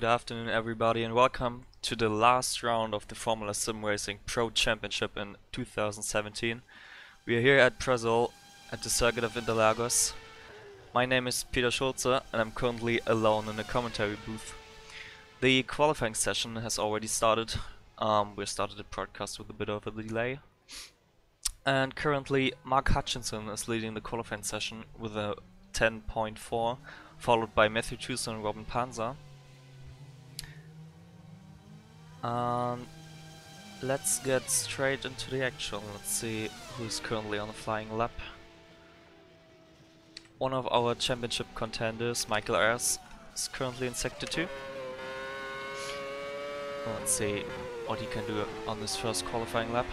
Good afternoon everybody and welcome to the last round of the Formula SimRacing Pro Championship in 2017. We are here at Brazil at the circuit of Interlagos. My name is Peter Schulze and I'm currently alone in the commentary booth. The qualifying session has already started. We started the broadcast with a bit of a delay. And currently Mark Hutchinson is leading the qualifying session with a 10.4, followed by Matthew Schulze and Robin Panzer. Let's get straight into the action. Let's see who's currently on a flying lap. One of our championship contenders, Michael Ayers, is currently in Sector 2. Let's see what he can do on this first qualifying lap.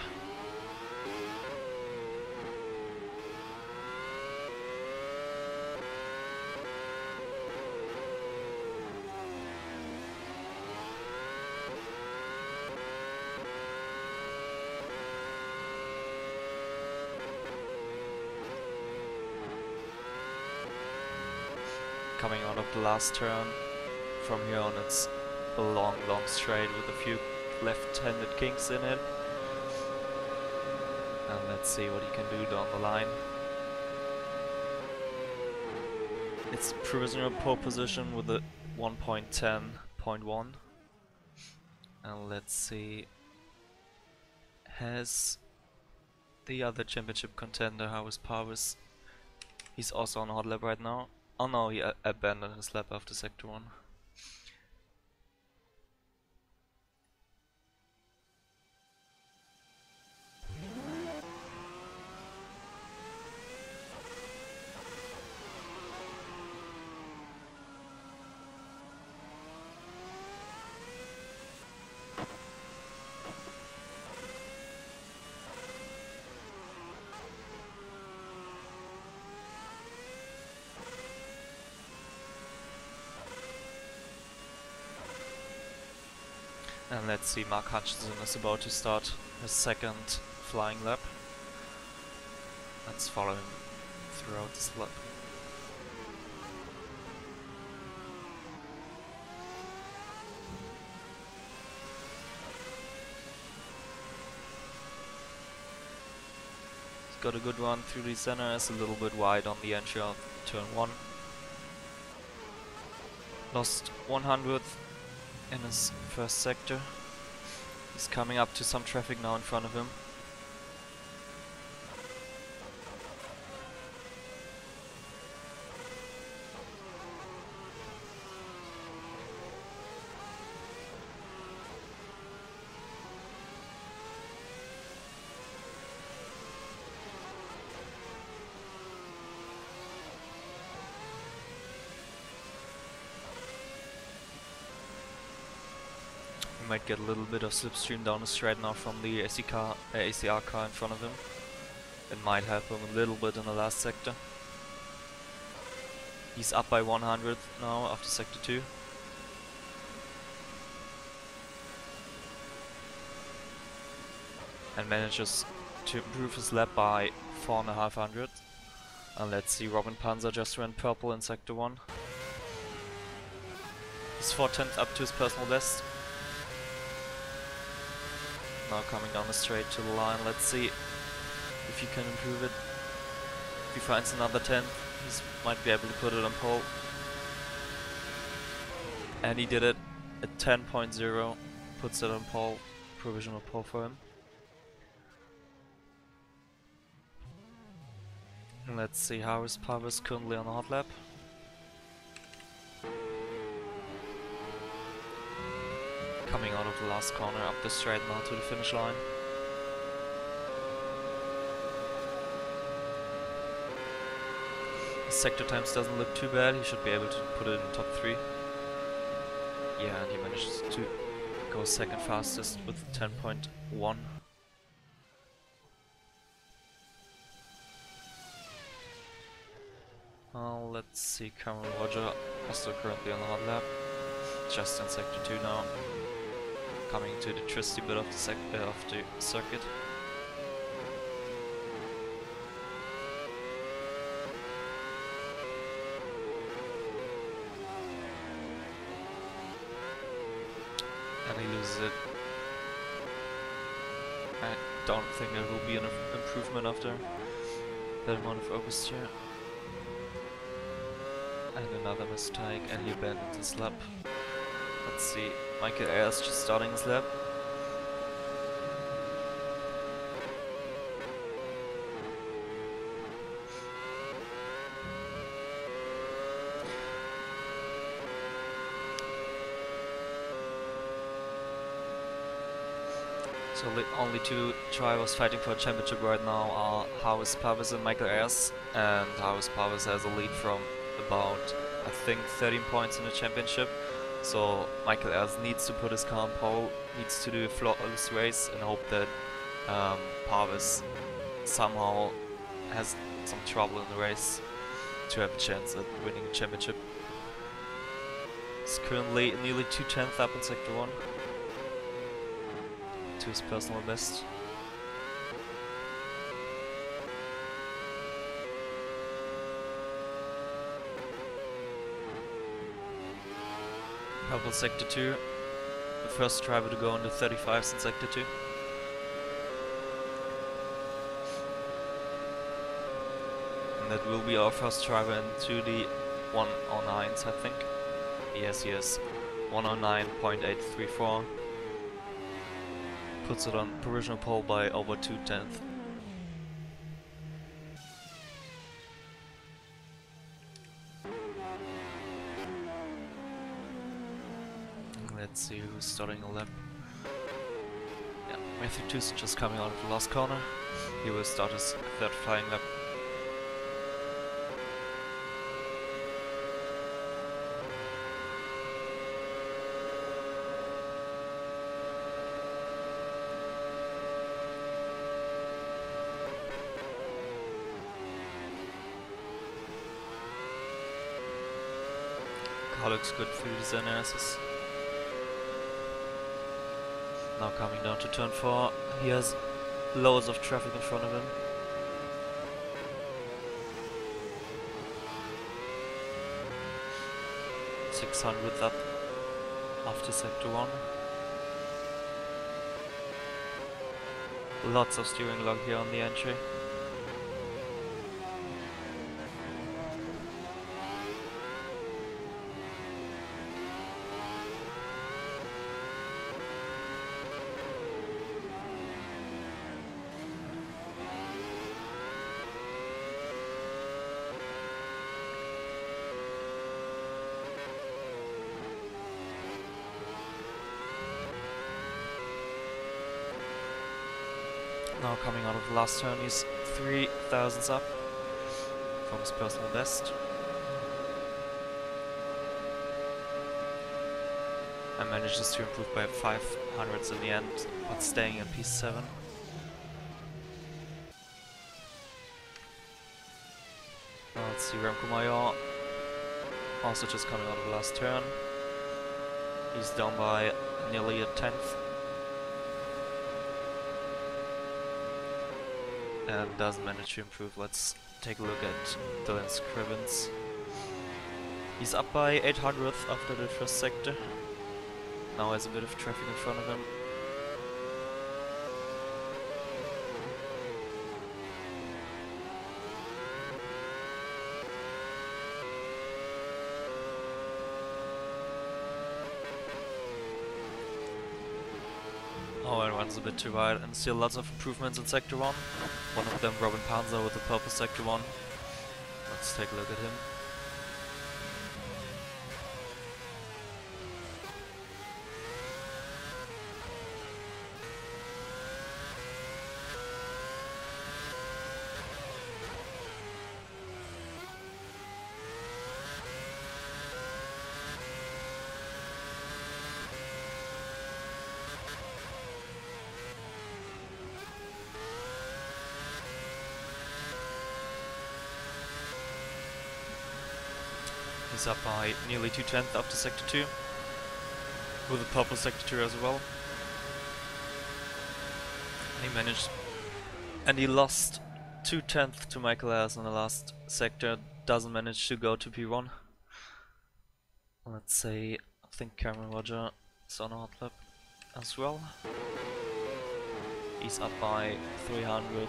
Coming out of the last turn, from here on it's a long straight with a few left-handed kinks in it. And let's see what he can do down the line. It's provisional pole position with a 1.10.1. And let's see, has the other championship contender, how is Parvis? He's also on a hot lap right now. Oh no, he abandoned his lap after Sector 1. And let's see, Mark Hutchinson is about to start his second flying lap. Let's follow him throughout this lap. He's got a good run through the center, is a little bit wide on the entry of turn 1. Lost 100th in his first sector. He's coming up to some traffic now in front of him. Might get a little bit of slipstream down the straight now from the ACR car in front of him. It might help him a little bit in the last sector. He's up by 100th now after Sector 2. And manages to improve his lap by 4.5 And let's see, Robin Panzer just ran purple in Sector 1. He's 4/10 up to his personal best. Now coming down the straight to the line, let's see if he can improve it. If he finds another 10th, he might be able to put it on pole. And he did it at 10.0, puts it on pole, provisional pole for him. And let's see, how is Parvis currently on a hot lap? Coming out of the last corner, up the straight now to the finish line. His sector times doesn't look too bad, he should be able to put it in top 3. Yeah, and he manages to go second fastest with 10.1. Let's see, Cameron Roger also currently on the hot lap. Just in Sector 2 now. Coming to the twisty bit of the circuit. and he loses it. I don't think there will be an improvement after that amount of oversteer. And another mistake, and he abandons his lap. Let's see, Michael Ayers just starting his lap. So the only two drivers fighting for a championship right now are Harris Pavis and Michael Ayers, and Harris Pavis has a lead from about, I think, 13 points in the championship. So Michael Ayers needs to put his car on pole, needs to do a flawless race and hope that Pavis somehow has some trouble in the race to have a chance at winning the championship. He's currently nearly 2/10 up in Sector 1 to his personal best. Purple Sector 2, the first driver to go into 35s in Sector 2. And that will be our first driver into the 109s, I think. Yes, 109.834. Puts it on provisional pole by over 2/10. Let's see who's starting a lap. Yeah, Matthew Tucson just coming out of the last corner. He will start his third flying lap. Car looks good through his analysis. Now coming down to turn 4, he has loads of traffic in front of him. .600 up after Sector 1. Lots of steering log here on the entry. Now coming out of the last turn, he's 3 thousandths up from his personal best. And manages to improve by 500ths in the end, but staying in P7. Now let's see Remco Major, also just coming out of the last turn. He's down by nearly a 10th. And doesn't manage to improve. Let's take a look at Dylan Scrivens. He's up by 800th after the first sector. Now has a bit of traffic in front of him. Oh, and runs a bit too wide, and still lots of improvements in Sector 1. One of them, Robin Panzer with the purple Sector 1. Let's take a look at him. He's up by nearly 2/10 after Sector 2, with a purple Sector 2 as well. He managed, and he lost 2/10 to Michael Ayers in the last sector, doesn't manage to go to P1. Let's say, I think Cameron Roger is on a hot lap. as well. He's up by 300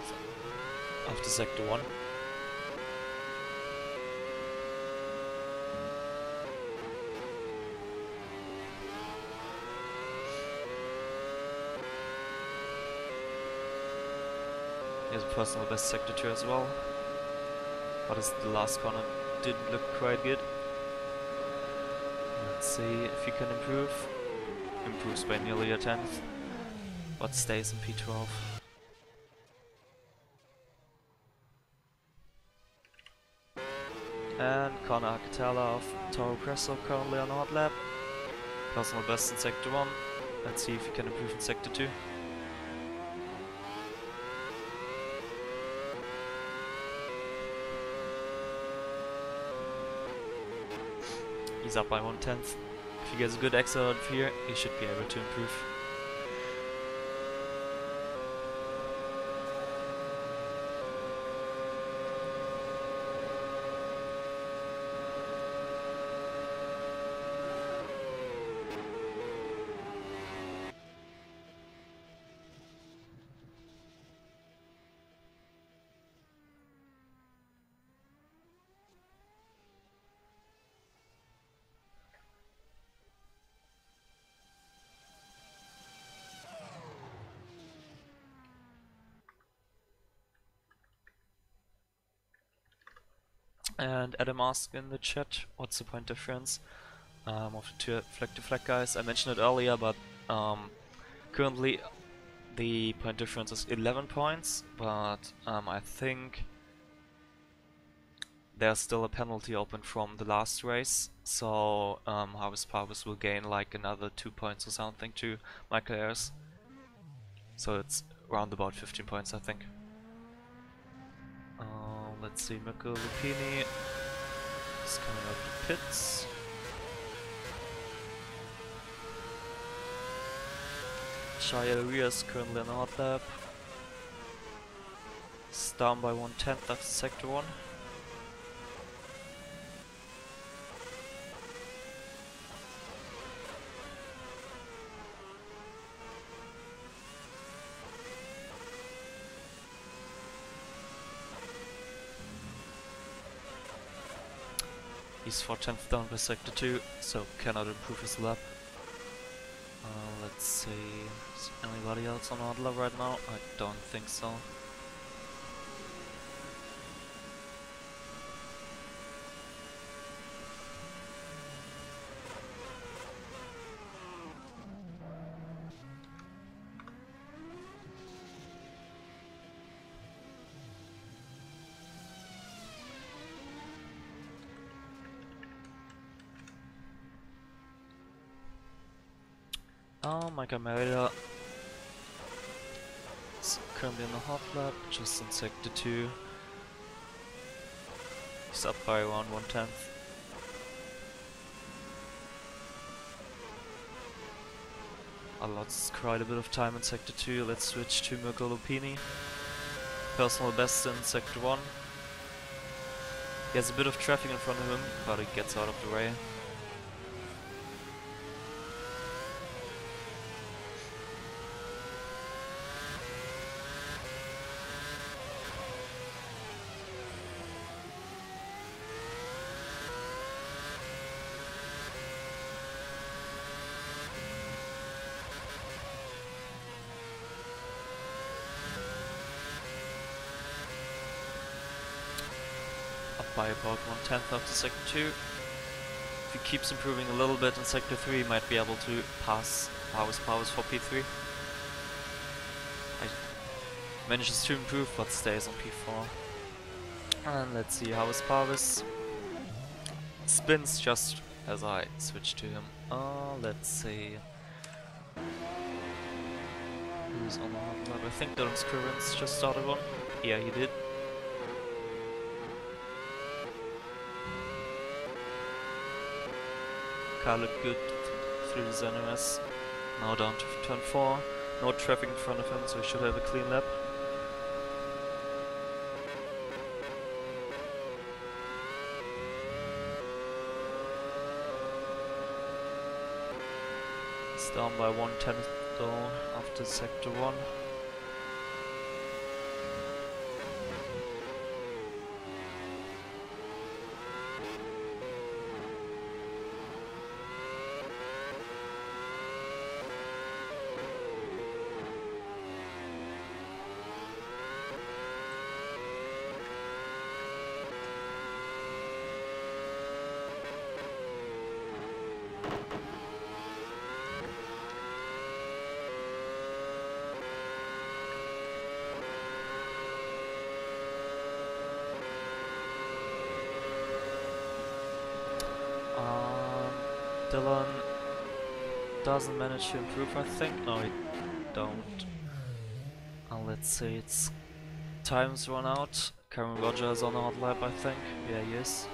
after sector 1. He has a personal best sector 2 as well. But the last corner didn't look quite good. Let's see if he can improve. Improves by nearly a tenth, but stays in P12. And Connor Arcatella of Toro Presso currently on hot lap. Personal best in sector 1. Let's see if he can improve in sector 2. He's up by 1/10. If he gets a good exit out of here, he should be able to improve. And Adam asked in the chat, what's the point difference of the two flag-to-flag guys? I mentioned it earlier, but currently the point difference is 11 points, but I think there's still a penalty open from the last race, so Harvest Parvis will gain like another 2 points or something to Michael Ayers. So it's around about 15 points, I think. Let's see, Mirko Lupini is coming out of the pits. Shia Rios currently on a hot lap. It's down by 1/10 after sector 1. He's 4/10 down by sector 2, so cannot improve his lap. Let's see, is anybody else on Adler right now? I don't think so. Michael Merida is currently in the hot lap, just in sector 2. He's up by around 1/10. I lost quite a bit of time in sector 2. Let's switch to Mirko Lupini. Personal best in sector 1. He has a bit of traffic in front of him, but he gets out of the way. By about 1/10 after sector 2. If he keeps improving a little bit in sector 3, he might be able to pass Harvest Parvis for P3. Manages to improve but stays on P4. And let's see, Harvest Parvis spins just as I switch to him. Let's see. Who's on the hot lap? I think Dylan Scrivens just started one. Yeah, he did. Car looked good through the ZMS. Now down to turn 4. No traffic in front of him, so he should have a clean lap. He's down by 1/10 though after sector 1. Dylan doesn't manage to improve, I think. No, he don't. Let's see, it's time's run out. Karen Roger is on a hot lap, I think. Yeah, he is.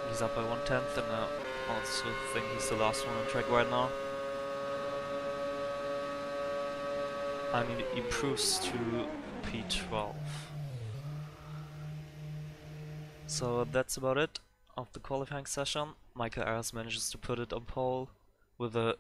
He's up by 1/10, and I also think he's the last one on track right now. And he improves to P12. So that's about it of the qualifying session. Michael Ayers manages to put it on pole with a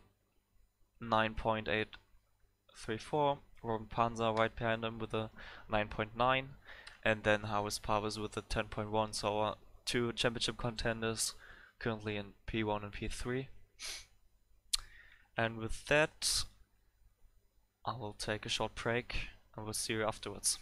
9.834. Robin Panzer right behind him with a 9.9. And then Howes Pavas with a 10.1. So two championship contenders currently in P1 and P3. And with that, I will take a short break and we'll see you afterwards.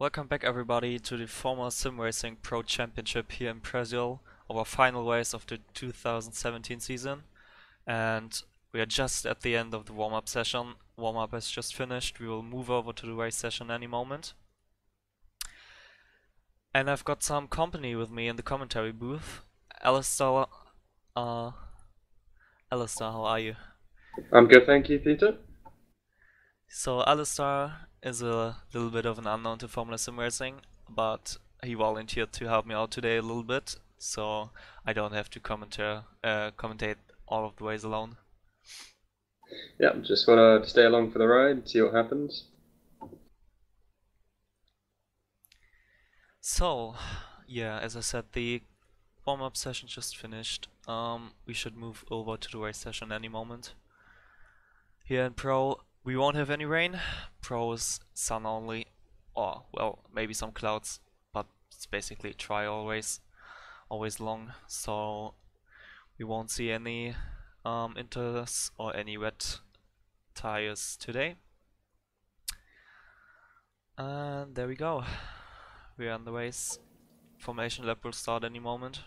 Welcome back everybody to the former SimRacing Pro Championship here in Brazil, our final race of the 2017 season. And we are just at the end of the warm-up session. Warm-up has just finished. We will move over to the race session any moment. And I've got some company with me in the commentary booth. Alistair, Alistair, how are you? I'm good, thank you, Peter. So Alistair is a little bit of an unknown to Formula Sim Racing, but he volunteered to help me out today a little bit, so I don't have to commentate all of the ways alone. Yeah, just want to stay along for the ride, see what happens. So, yeah, as I said, the warm-up session just finished. We should move over to the race session any moment. Here in Pro, we won't have any rain. Pro is sun only, or well, maybe some clouds, but it's basically dry always long, so we won't see any inters or any wet tires today. And there we go. We are on the race. Formation lap will start any moment.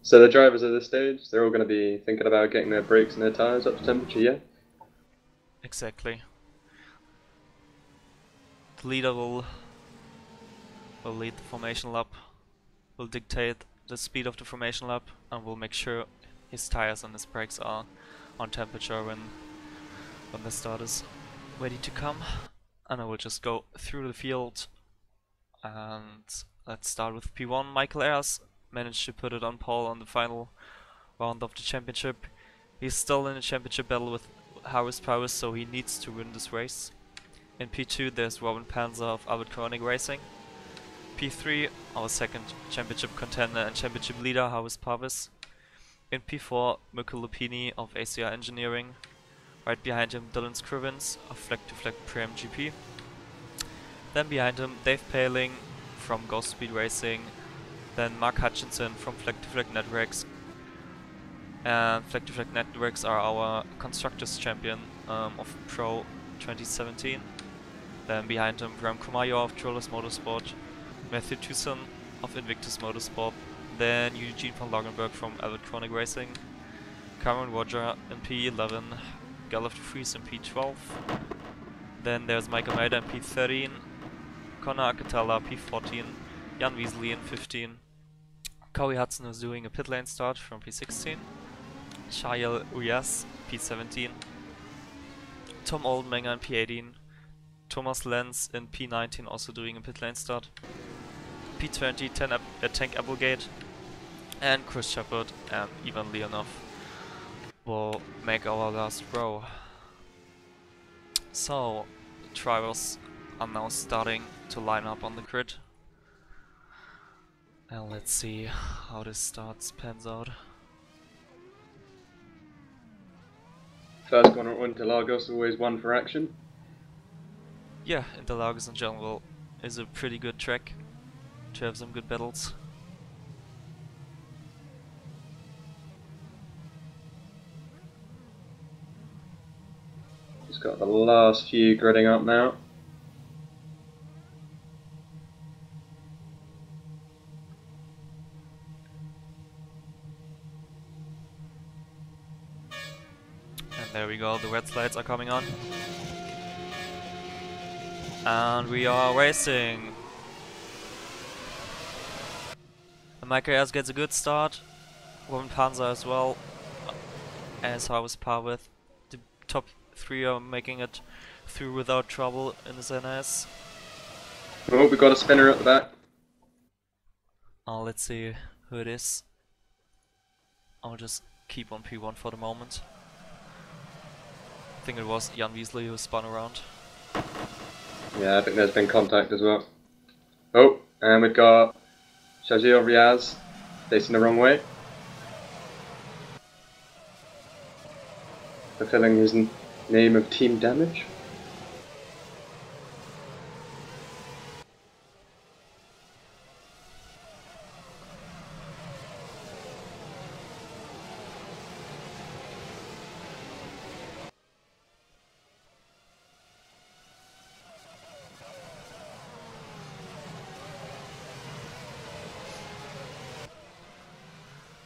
So the drivers at this stage, they're all going to be thinking about getting their brakes and their tyres up to temperature, yeah? Exactly. The leader will lead the formation lap, will dictate the speed of the formation lap, and will make sure his tires and his brakes are on temperature when the start is ready to come. And I will just go through the field, and let's start with P1. Michael Ayers managed to put it on pole on the final round of the championship. He's still in the championship battle with Harris Powers, so he needs to win this race. In P2 there's Robin Panzer of Albert Koenig Racing. P3 our second championship contender and championship leader Harris Pavis. In P4 Mikko Lupini of ACR Engineering. Right behind him Dylan Scrivens of Fleck to Fleck Prem GP. Then behind him Dave Paling from Ghost Speed Racing. Then Mark Hutchinson from Fleck to Fleck Networks. And Fleck to Fleck Networks are our Constructors Champion of Pro 2017. Then behind him Graham Kumayo of Trollers Motorsport. Matthew Tucson of Invictus Motorsport. Then Eugene von Lagenberg from Albert Koenig Racing. Cameron Roger in P11. Galuf de Vries in P12. Then there's Michael Maida in P13. Connor Akatala P14. Jan Wiesley in 15. Corey Hudson is doing a pit lane start from P16. Shael Uyas P17. Tom Oldenmenger in P18. Thomas Lenz in P19 also doing a pit lane start. P20 Tank Applegate. And Chris Shepard and Ivan Leonov will make our last row. So, the drivers are now starting to line up on the grid. And let's see how this pans out. First one at Interlagos, always one for action. Yeah, Interlagos in general is a pretty good track to have some good battles. Just got the last few gridding up now. And there we go, the red slides are coming on. And we are racing. And Michael Ayers gets a good start. Robin Panzer as well. As Harvest Parvith. The top three are making it through without trouble in the NS. Oh, we got a spinner at the back. Let's see who it is. I'll just keep on P1 for the moment. I think it was Jan Wiesley who spun around. Yeah, I think there's been contact as well. Oh, and we've got Shajir Riaz facing the wrong way. Fulfilling his name of Team Damage.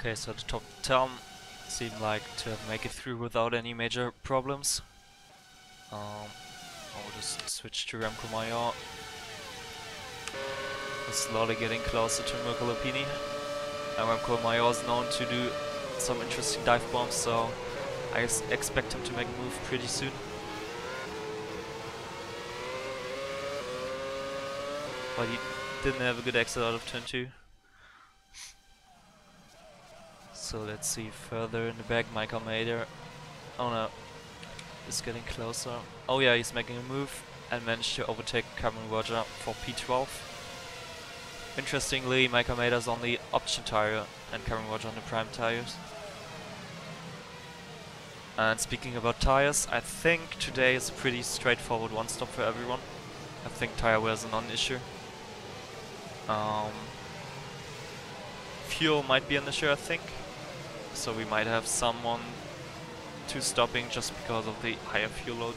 Okay, so the top 10 seem like to make it through without any major problems. I'll just switch to Remco Major. We're slowly getting closer to Mirko Lupini. And Remco Major is known to do some interesting dive bombs, so I expect him to make a move pretty soon. But he didn't have a good exit out of turn 2. So let's see, further in the back, Mike Almeida. Oh no, is getting closer. Oh yeah, he's making a move and managed to overtake Cameron Roger for P12. Interestingly, Mike Almeida is on the option tire and Cameron Roger on the prime tires. And speaking about tires, I think today is a pretty straightforward one stop for everyone. I think tire wear is a non-issue. Fuel might be an issue, I think. So we might have someone two stopping just because of the higher fuel load.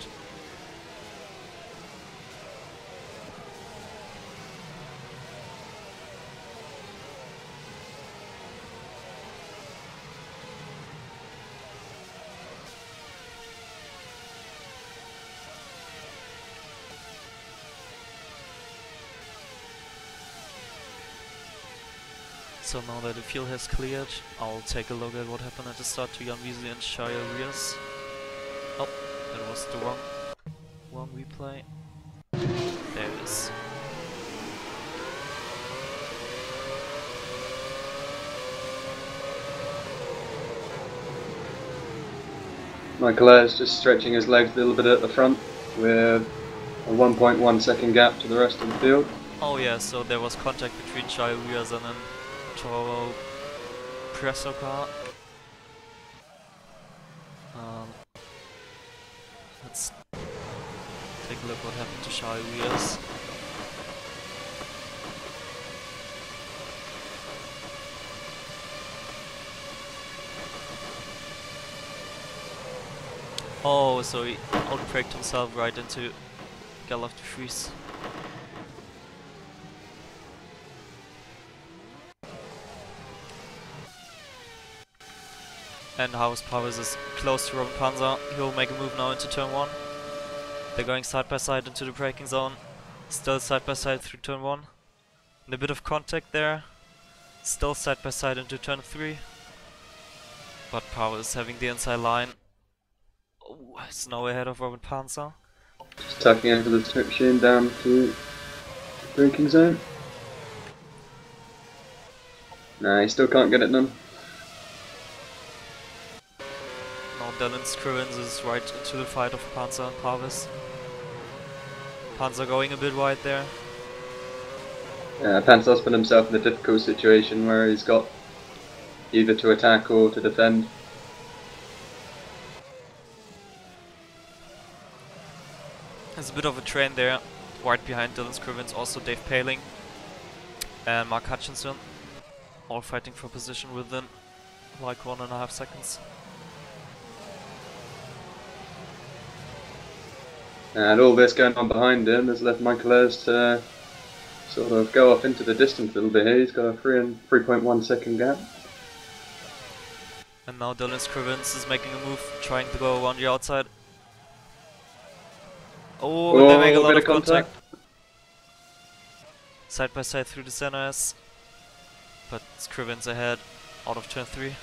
So now that the fuel has cleared, I'll take a look at what happened at the start to Jan Wiesel and Shia Rios. Oh, that was the wrong one replay. There it is. Michael is just stretching his legs a little bit at the front with a 1.1 second gap to the rest of the field. Oh yeah, so there was contact between Shia Rios and then Toro Presso car. Let's take a look what happened to Shia Rios. Oh, so he outbraked himself right into Gerloff de Vries. And House Powers is close to Robin Panzer. He will make a move now into turn 1. They're going side by side into the braking zone. Still side by side through turn 1. And a bit of contact there. Still side by side into turn 3. But Powers is having the inside line. Oh, it's now ahead of Robin Panzer. Just tucking into the trip machine down to the braking zone. Nah, he still can't get it done. Now Dylan Scrivens is right into the fight of Panzer and Parvis. Panzer going a bit wide there. Panzer's put himself in a difficult situation where he's got either to attack or to defend. There's a bit of a train there. Right behind Dylan Scrivens, also Dave Paling and Mark Hutchinson. All fighting for position within like 1.5 seconds. And all this going on behind him has left Michael Ayres to sort of go off into the distance a little bit here. He's got a 3.1 second gap. And now Dylan Scrivens is making a move, trying to go around the outside. Oh, they make a lot of contact. Side by side through the center S. But Scrivens ahead, out of turn 3.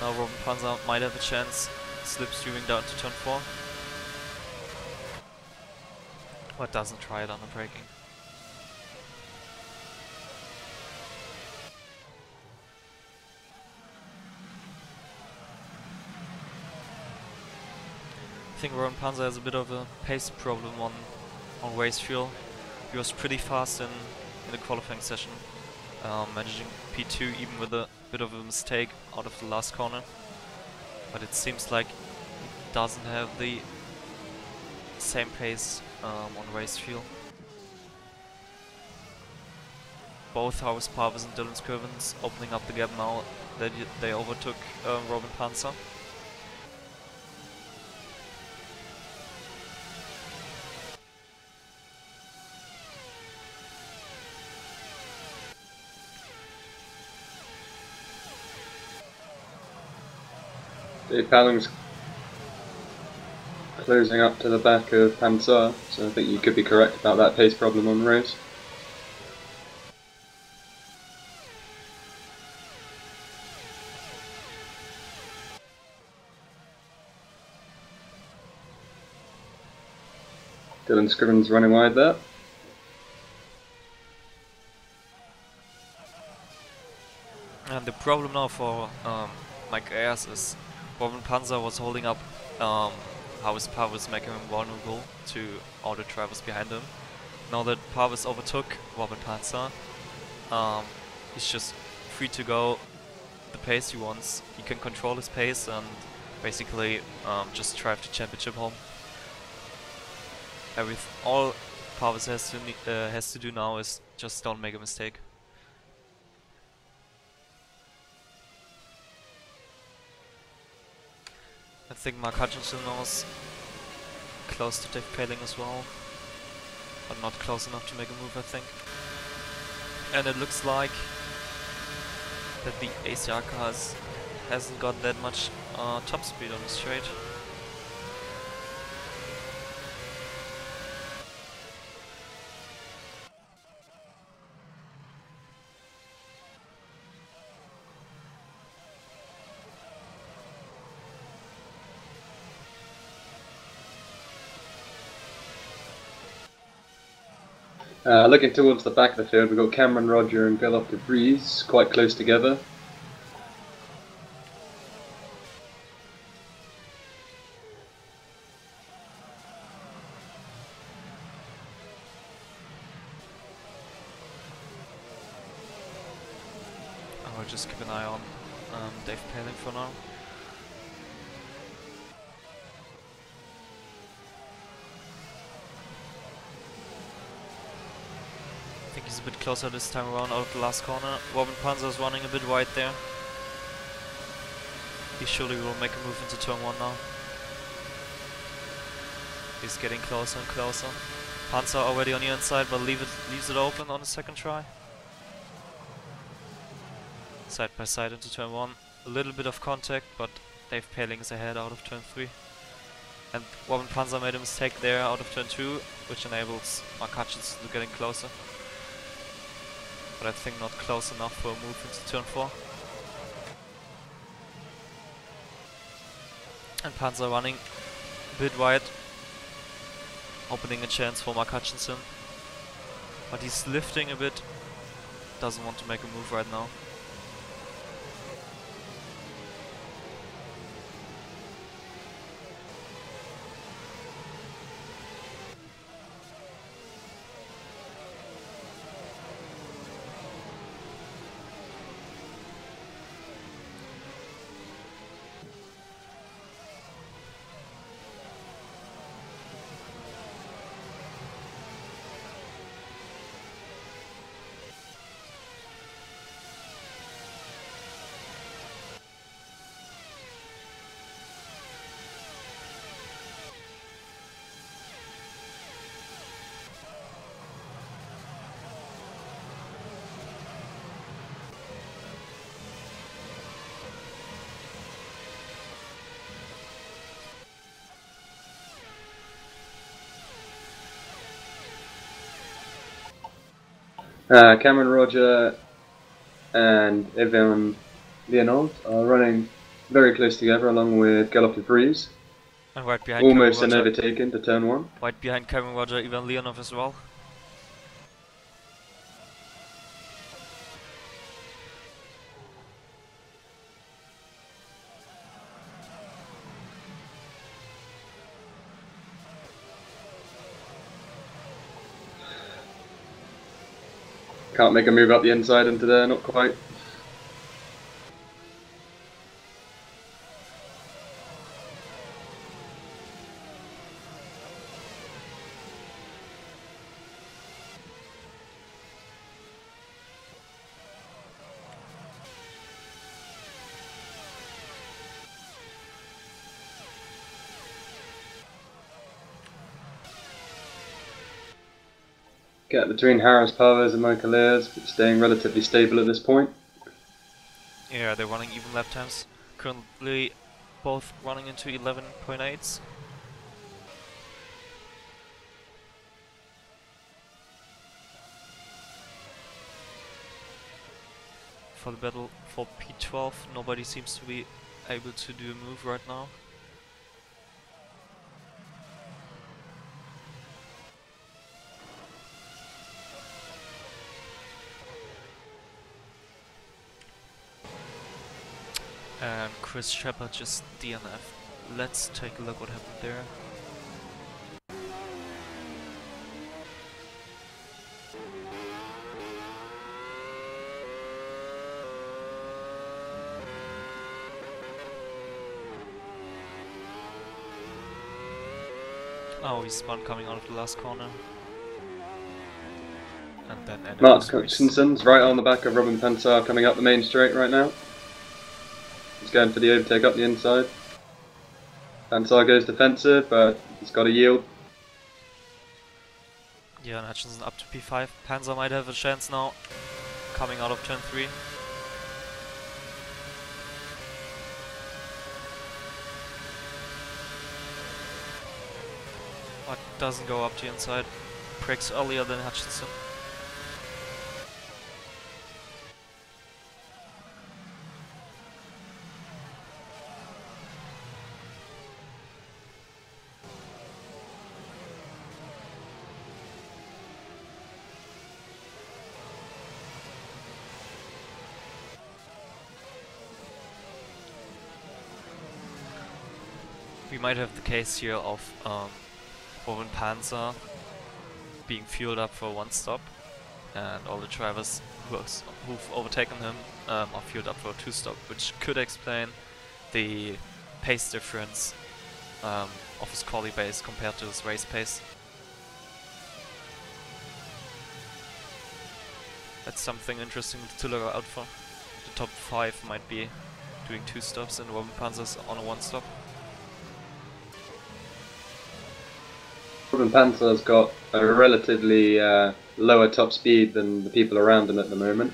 Now Robin Panzer might have a chance, slipstreaming down to turn 4. But doesn't try it on the braking. I think Robin Panzer has a bit of a pace problem on race fuel. He was pretty fast in the qualifying session, managing P2 even with a bit of a mistake out of the last corner. But it seems like he doesn't have the same pace on race fuel. Both House Parvis and Dylan Scrivens opening up the gap now that they overtook Robin Panzer. Dave Palling's closing up to the back of Panzer, so I think you could be correct about that pace problem on the race. Dylan Scriven's running wide there. And the problem now for Mike Ayers is Robin Panzer was holding up Pavis Pavis, making him vulnerable to all the drivers behind him. Now that Pavis overtook Robin Panzer, he's just free to go the pace he wants. He can control his pace and basically just drive the championship home. All Pavis has to do now is just don't make a mistake. I think Mark Hutchinson was close to Dave Paling as well, but not close enough to make a move, I think. And it looks like that the ACR car hasn't got that much top speed on the straight. Looking towards the back of the field, we've got Cameron Roger and Bill de Vries quite close together. I will just keep an eye on Dave Paling for now. I think he's a bit closer this time around out of the last corner. Robin Panzer is running a bit wide there. He surely will make a move into turn 1 now. He's getting closer and closer. Panzer already on the inside, but leaves it open on the second try. Side by side into turn 1. A little bit of contact, but Dave Paling is ahead out of turn 3. And Robin Panzer made a mistake there out of turn 2, which enables Mark Hutchinson to getting closer. But I think not close enough for a move into turn 4. And Panzer running a bit wide, opening a chance for Mark Hutchinson. But he's lifting a bit, doesn't want to make a move right now. Cameron Roger and Evan Leonard are running very close together along with Galop de Vries. And right behind almost an Roger, overtaken to turn 1. right behind Cameron Roger, Ivan Leonov as well. Can't make a move up the inside into there, not quite. Gap between Harris Powers and Michael Ayers, but staying relatively stable at this point. Yeah, they're running even lap times. Currently, both running into 11.8s. For the battle for P12, nobody seems to be able to do a move right now. And Chris Shepard just DNF. Let's take a look what happened there. Oh, he spun coming out of the last corner. And then ended Mark his race. Hutchinson's right on the back of Robin Pansar coming up the main straight right now. He's going for the overtake up the inside. Pansar goes defensive, but he's got to yield. Yeah, and Hutchinson up to P5. Panzer might have a chance now, coming out of turn 3. But doesn't go up the inside. Breaks earlier than Hutchinson. We might have the case here of Robin Panzer being fueled up for one stop, and all the drivers who've overtaken him are fueled up for a 2 stop, which could explain the pace difference of his quali base compared to his race pace. That's something interesting to look out for. The top 5 might be doing 2 stops and Robin Panzer's on a 1 stop. Robin Pansar's got a relatively lower top speed than the people around him at the moment.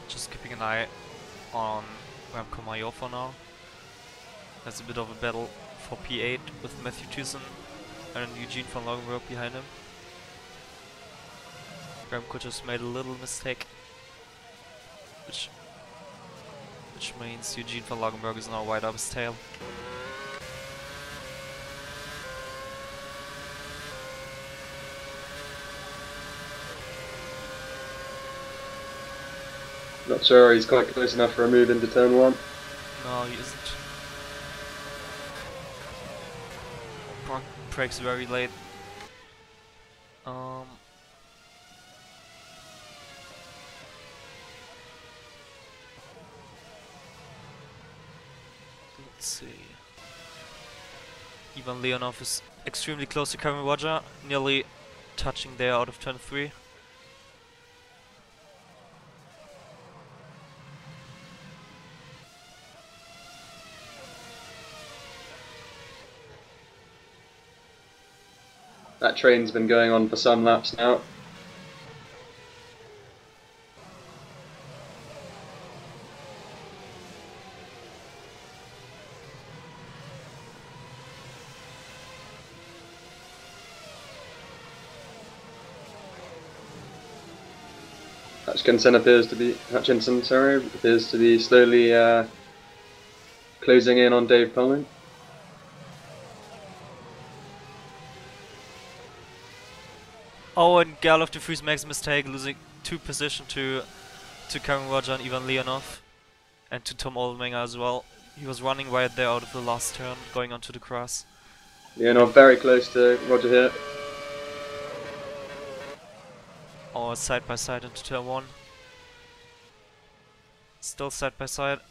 Just keeping an eye on Remco Major for now. There's a bit of a battle for P8 with Matthew Thiessen and Eugene van Longenberg behind him. Remco just made a little mistake, which means Eugene van Longenberg is now wide up his tail. Not sure he's quite close enough for a move into turn 1. No, he isn't. Brakes very late. Let's see. Ivan Leonov is extremely close to Kevin Roger, nearly touching there out of turn 3. That train's been going on for some laps now. Hutchinson appears to be slowly closing in on Dave Pollin. Oh, and Gerloff de Vries makes a mistake, losing 2 position to Karen Roger and Ivan Leonov, and to Tom Olmenger as well. He was running right there out of the last turn, going onto the grass. Leonov very close to Roger here. Oh, side by side into turn 1. Still side by side.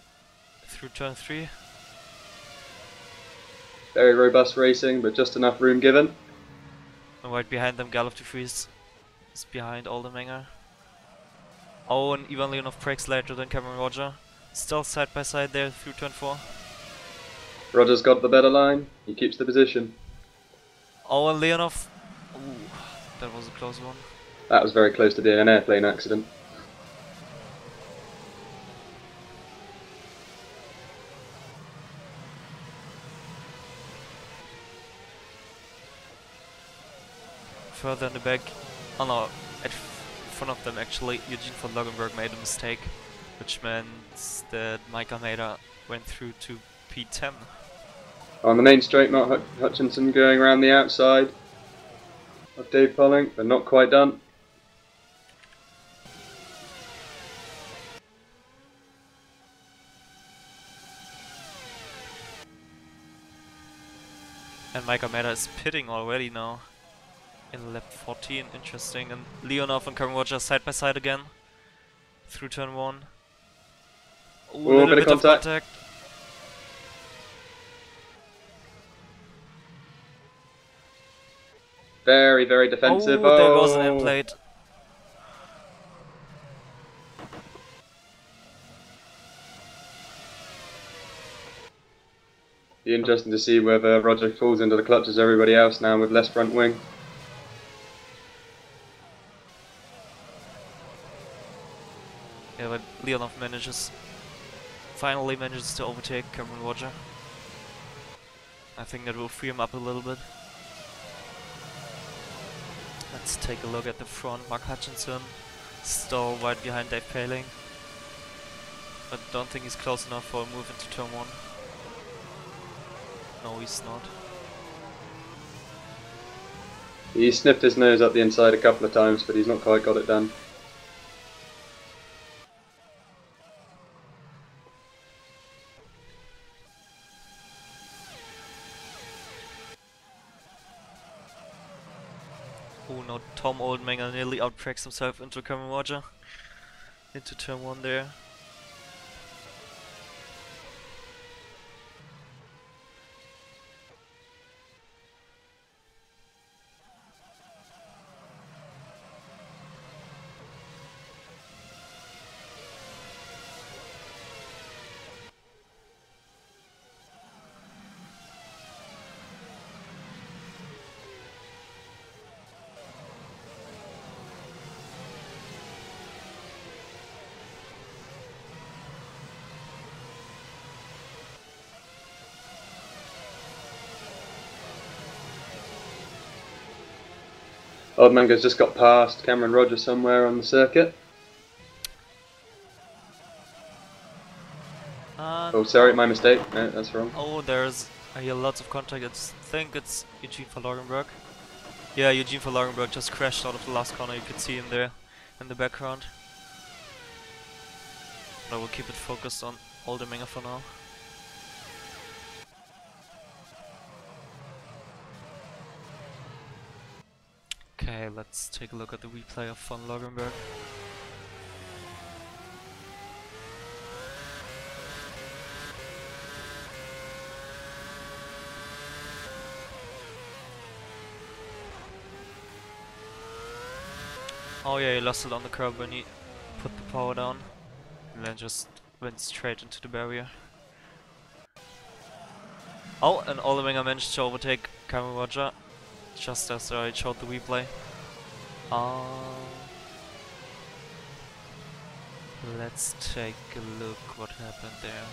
through turn 3. Very robust racing, but just enough room given. And right behind them, Gallop de Vries is behind Oldenmenger. Oh, and Ivan Leonov brakes later than Cameron Roger. Still side by side there through turn 4. Roger's got the better line. He keeps the position. Oh, and Leonov. Ooh, that was a close one. That was very close to being an airplane accident. Further in the back, oh no, in front of them actually, Eugene von Loggenberg made a mistake, which meant that Mike Almeida went through to P10. On the main straight, Mark Hutchinson going around the outside of Dave Polling, but not quite done. And Mike Almeida is pitting already now. In lap 14, interesting. And Leonov and Cameron Roger side by side again. Through turn 1. Ooh, a little bit of contact. Very, very defensive. Oh, there was an end plate. Be interesting to see whether Roger falls into the clutch as everybody else now with less front wing. Yeah, but Leonov finally manages to overtake Cameron Roger. I think that will free him up a little bit. Let's take a look at the front. Mark Hutchinson still right behind Dave Paling, but don't think he's close enough for a move into turn 1. No, he's not. He sniffed his nose up the inside a couple of times, but he's not quite got it done. Oh no, Tom Oldenmenger nearly outtracks himself into Cameron Roger. Into turn 1 there. Oldmanger's just got past Cameron Roger somewhere on the circuit. Oh, sorry, my mistake. No, that's wrong. Oh, I hear lots of contact. I think it's Eugene von Loggenberg. Yeah, Eugene von Loggenberg just crashed out of the last corner. You could see him there in the background. But I will keep it focused on Oldenmenger for now. Okay, let's take a look at the replay of von Loggenberg. Oh yeah, he lost it on the curb when he put the power down, and then just went straight into the barrier. Oh, and Oldenmenger managed to overtake Cameron Roger, just as I showed the replay. Let's take a look what happened there.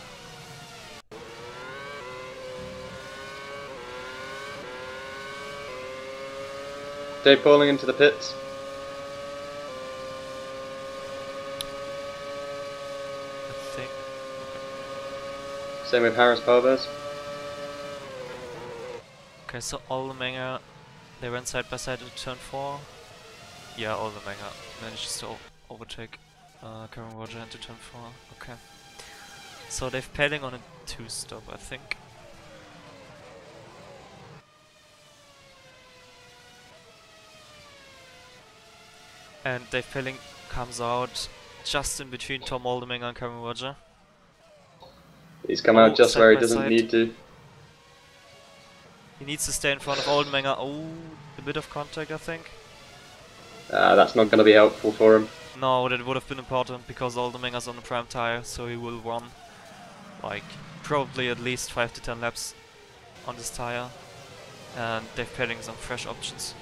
Dave Pauling into the pits. I think. Same with Harris Parvez. Okay, so Oldenmenger, they ran side by side into turn 4. Yeah, Oldenmenger manages to overtake Cameron Roger into turn 4. Okay. So they've padding on a 2-stop, I think. And Dave Paling comes out just in between Tom Oldenmenger and Cameron Roger. He's come out just side where he by doesn't side. need to. He needs to stay in front of Oldenmenger. Oh, a bit of contact, I think. That's not going to be helpful for him. No, that would have been important because Oldenmenger's on the prime tire, so he will run like probably at least 5 to 10 laps on this tire. And Dave Pelling some fresh options.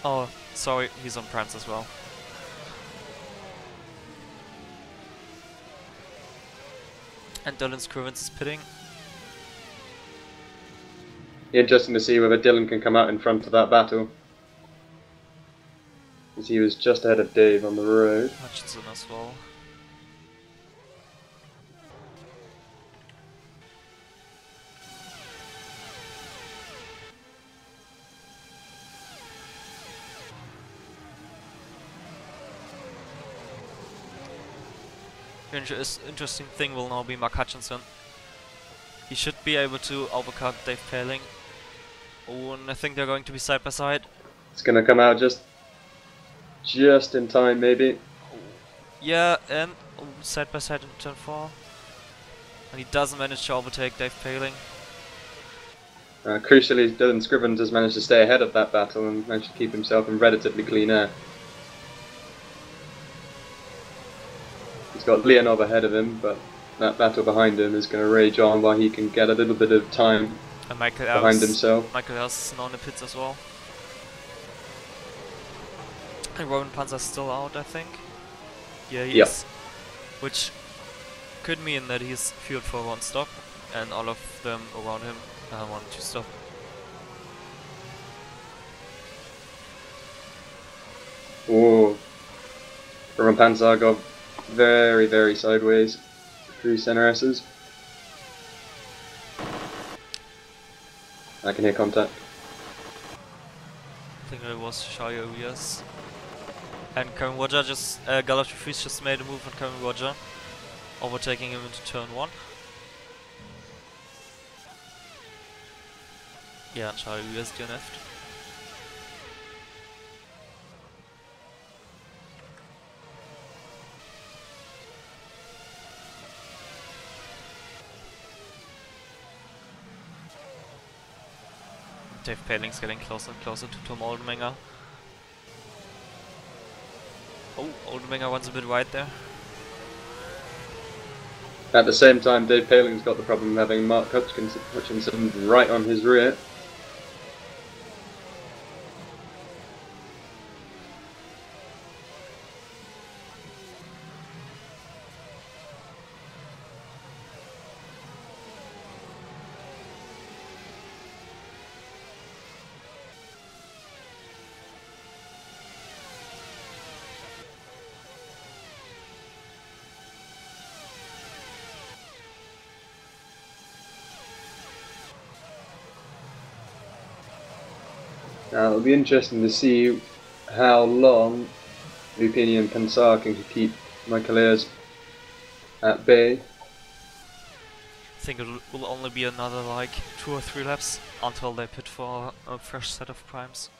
Oh, sorry, he's on primes as well. And Dylan Scrivens is pitting. Interesting to see whether Dylan can come out in front of that battle. Because he was just ahead of Dave on the road. Hutchinson as well. Interesting thing will now be Mark Hutchinson. He should be able to overcut Dave Pelling. Oh, and I think they're going to be side by side. It's going to come out just in time, maybe. Yeah, and side by side in turn 4. And he doesn't manage to overtake Dave Pelling. Crucially, Dylan Scrivens has managed to stay ahead of that battle and managed to keep himself in relatively clean air. He's got Leonov ahead of him, but that battle behind him is going to rage on while he can get a little bit of time And Michael behind himself. Michael Else is now in the pits as well. And Rowan Panzer's still out, I think. Yeah, he is. Which could mean that he's fueled for one stop, and all of them around him want to stop. Oh, Roman Panzer got very, very sideways through center S's. I can hear contact. I think it was Shayo, yes. And Karen Roger just, Gallopy Freeze just made a move on Karen Roger, overtaking him into turn 1. Yeah, and Shayo US DNF'd. Dave Pelling's getting closer and closer to Tom Oldenmenger. Oh, Oldenmenger runs a bit wide there. At the same time, Dave Paling's got the problem of having Mark Hutchinson right on his rear. Now it'll be interesting to see how long Lupini and Pensar can keep Michael Ayres at bay. I think it will only be another like 2 or 3 laps until they pit for a fresh set of primes.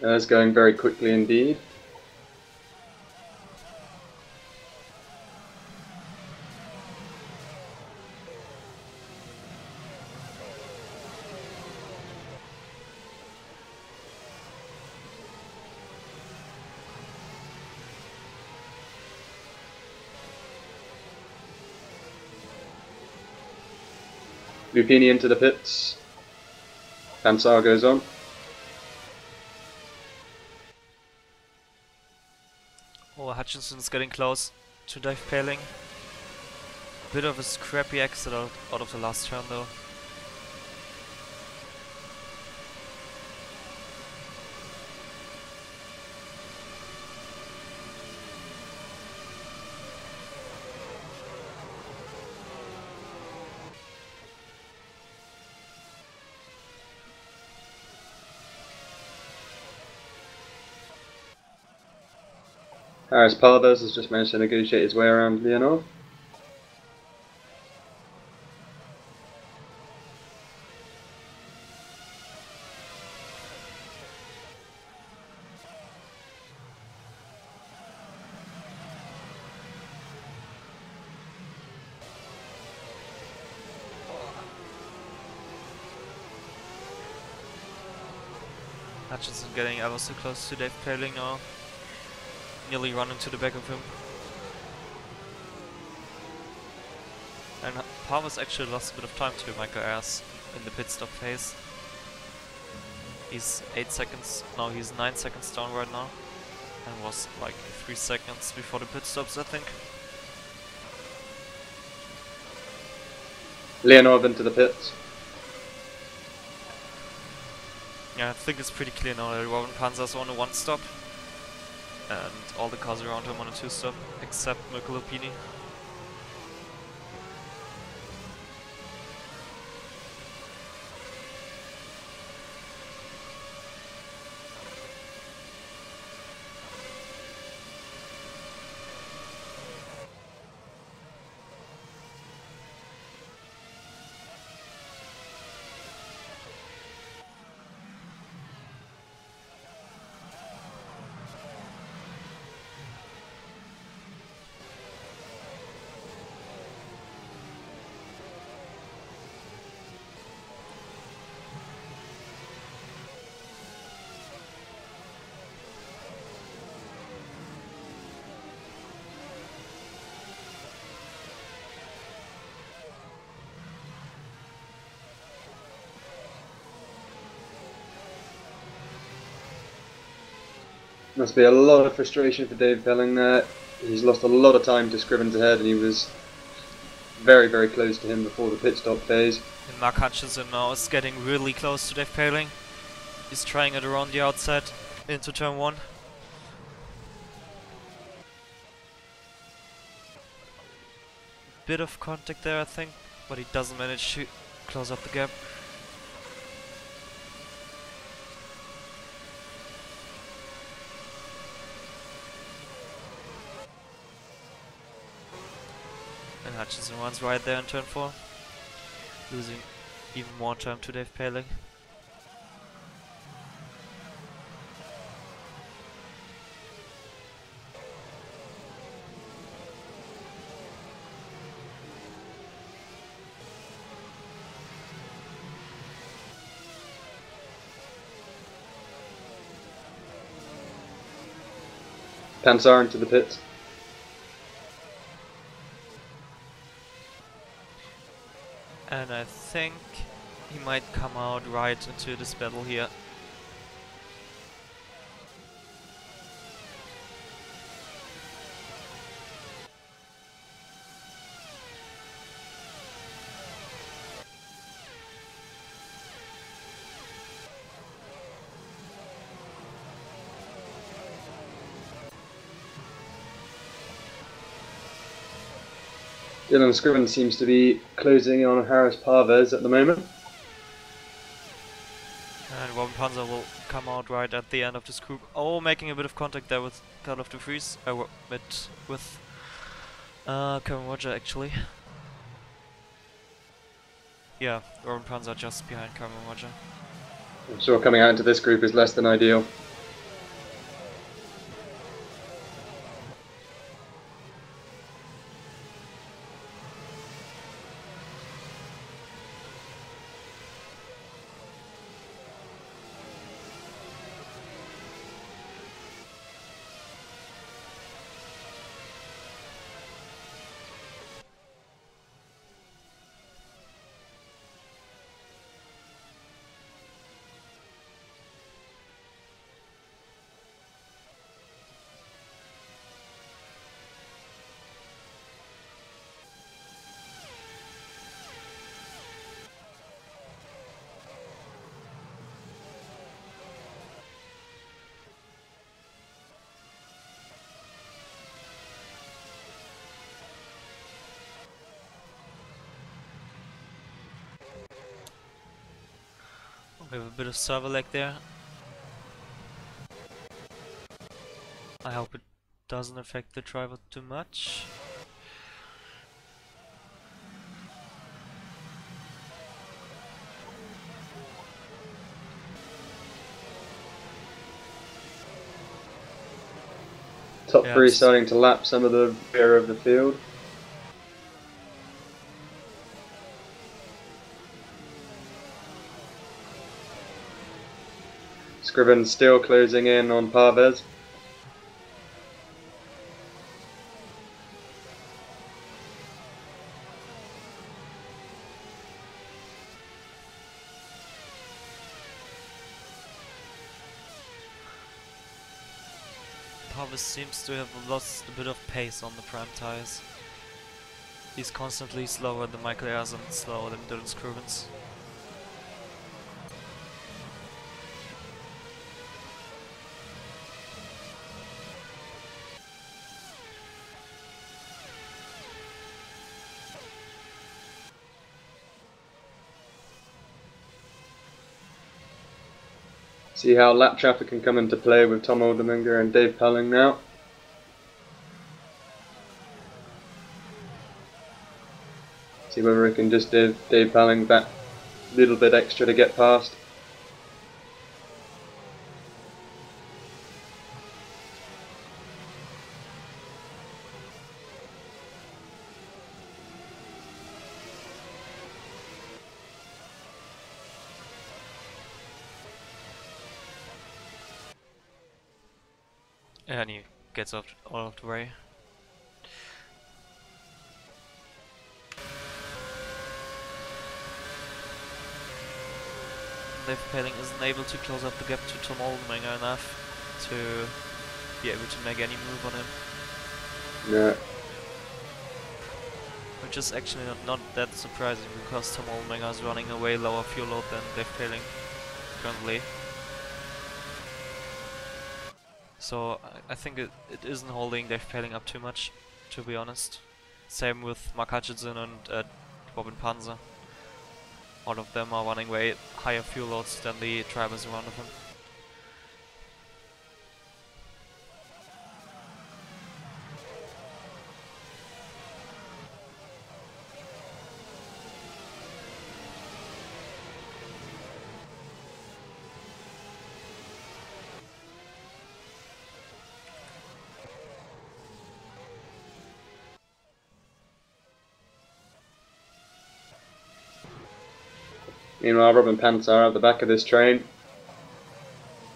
It's going very quickly indeed. Lupini into the pits. Pansar goes on. Oh, Hutchinson's getting close to Dave Pelling. Bit of a scrappy exit out of the last turn though. Aris Parvez has just managed to negotiate his way around Leonov. Hutchinson getting ever so close to Dave Paling now. Nearly running to the back of him. And Parvus actually lost a bit of time to Michael Ayers in the pit stop phase. He's 8 seconds, now he's 9 seconds down right now. And was like 3 seconds before the pit stops, I think. Leonov into the pits. Yeah, I think it's pretty clear now that Robin Panzer's on a 1 stop. And all the cars around him on a 2 stop, except Mirko Lupini. Must be a lot of frustration for Dave Pelling there. He's lost a lot of time to Scrivens ahead, and he was very, very close to him before the pit stop phase. And Mark Hutchinson now is getting really close to Dave Paling. He's trying it around the outside into turn 1. Bit of contact there, I think, but he doesn't manage to close up the gap. And Hutchinson runs right there in turn 4, losing even more time to Dave Paling. Pansar into the pits. And I think he might come out right into this battle here. Dylan Scrivens seems to be closing in on Harris Parvez at the moment. And Robin Panzer will come out right at the end of this group. Oh, making a bit of contact there with Carl of the Vries. With Kevin Roger actually. Yeah, Robin Panzer just behind Kevin Roger. I'm sure coming out into this group is less than ideal. We have a bit of server lag there. I hope it doesn't affect the driver too much. Top Yeah, 3 it's- starting to lap some of the rear of the field. Scriven still closing in on Parvez. Parvez seems to have lost a bit of pace on the prime tires. He's constantly slower than Michael Ayers and slower than Dylan Scrivens. See how lap traffic can come into play with Tom Olderminger and Dave Pelling now. See whether we can just give Dave Pelling that little bit extra to get past. And he gets out of the way. Dave Pelling isn't able to close up the gap to Tom Oldenmenger enough to be able to make any move on him. Yeah. Which is actually not that surprising because Tom Oldenmenger is running a way lower fuel load than Dave Pelling currently. So I think it isn't holding Dave Pelling up too much, to be honest. Same with Mark Hutchinson and Robin Panzer. All of them are running way higher fuel loads than the drivers around of him. Meanwhile, Robin Panzer at the back of this train,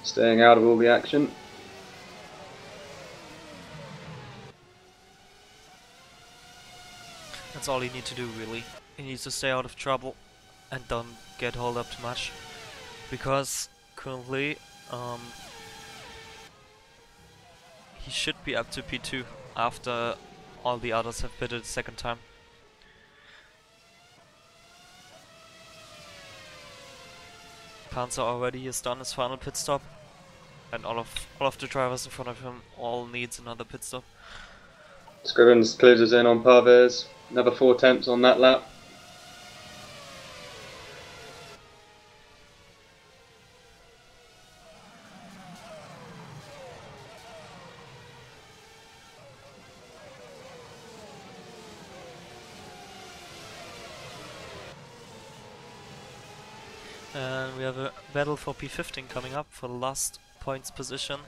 staying out of all the action. That's all he needs to do, really. He needs to stay out of trouble and don't get hauled up too much. Because currently he should be up to P2 after all the others have pitted a second time. Panzer already has done his final pit stop, and all of the drivers in front of him all needs another pit stop. Scrivens closes in on Parvez, another 4 tenths on that lap. And we have a battle for P15 coming up for the last points position.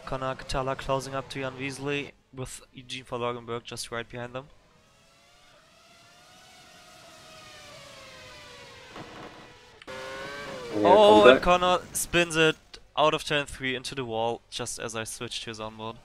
Connor Catala closing up to Jan Wiesley with Eugene van Lorgenberg just right behind them. Oh, and Connor spins it out of turn 3 into the wall just as I switched to his onboard.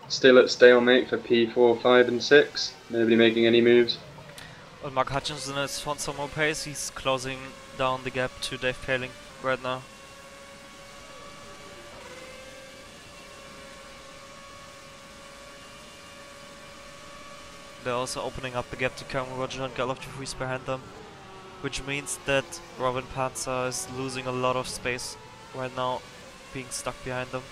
Still at stalemate for P4, 5 and 6. Nobody making any moves. And Mark Hutchinson has found some more pace. He's closing down the gap to Dave Paling right now. They're also opening up the gap to Cameron Roger and Galof Jeffries behind them, which means that Robin Panzer is losing a lot of space right now, being stuck behind them.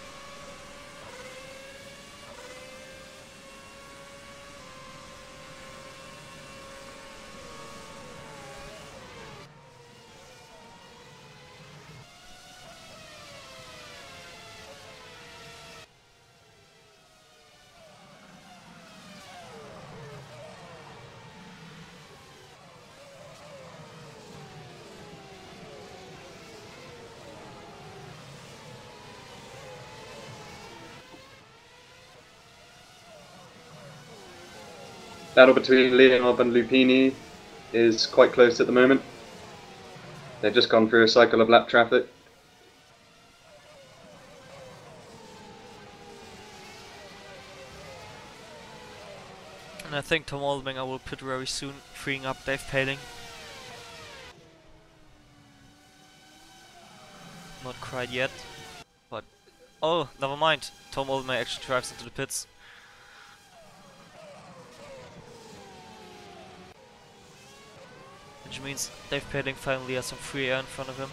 Battle between Leonov and Lupini is quite close at the moment. They've just gone through a cycle of lap traffic. And I think Tom Oldbinger will pit very soon, freeing up Dave Paling. Not quite yet, but... Oh, never mind. Tom Oldbinger actually drives into the pits. Which means Dave Paling finally has some free air in front of him.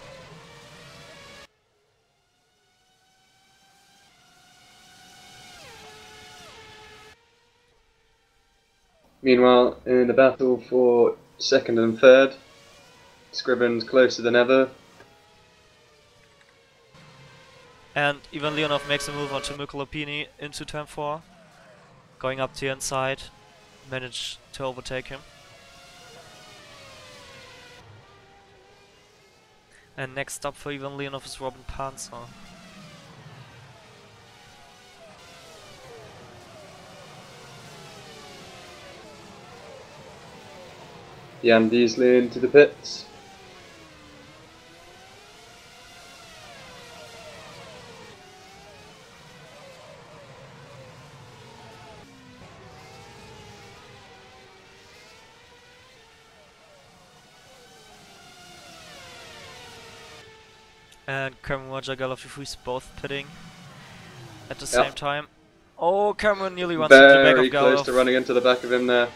Meanwhile, in the battle for second and third, Scriven's closer than ever. And Ivan Leonov makes a move onto Mikko Lupini into turn 4. Going up to the inside, managed to overtake him. And next up for Ivan Leonov is Robin Panzer. Jan Beasley into the pits. And Cameron Roger, Galof Jeffries both pitting at the same time. Oh, Cameron nearly runs into the back of Very Galof. close to running into the back of him there.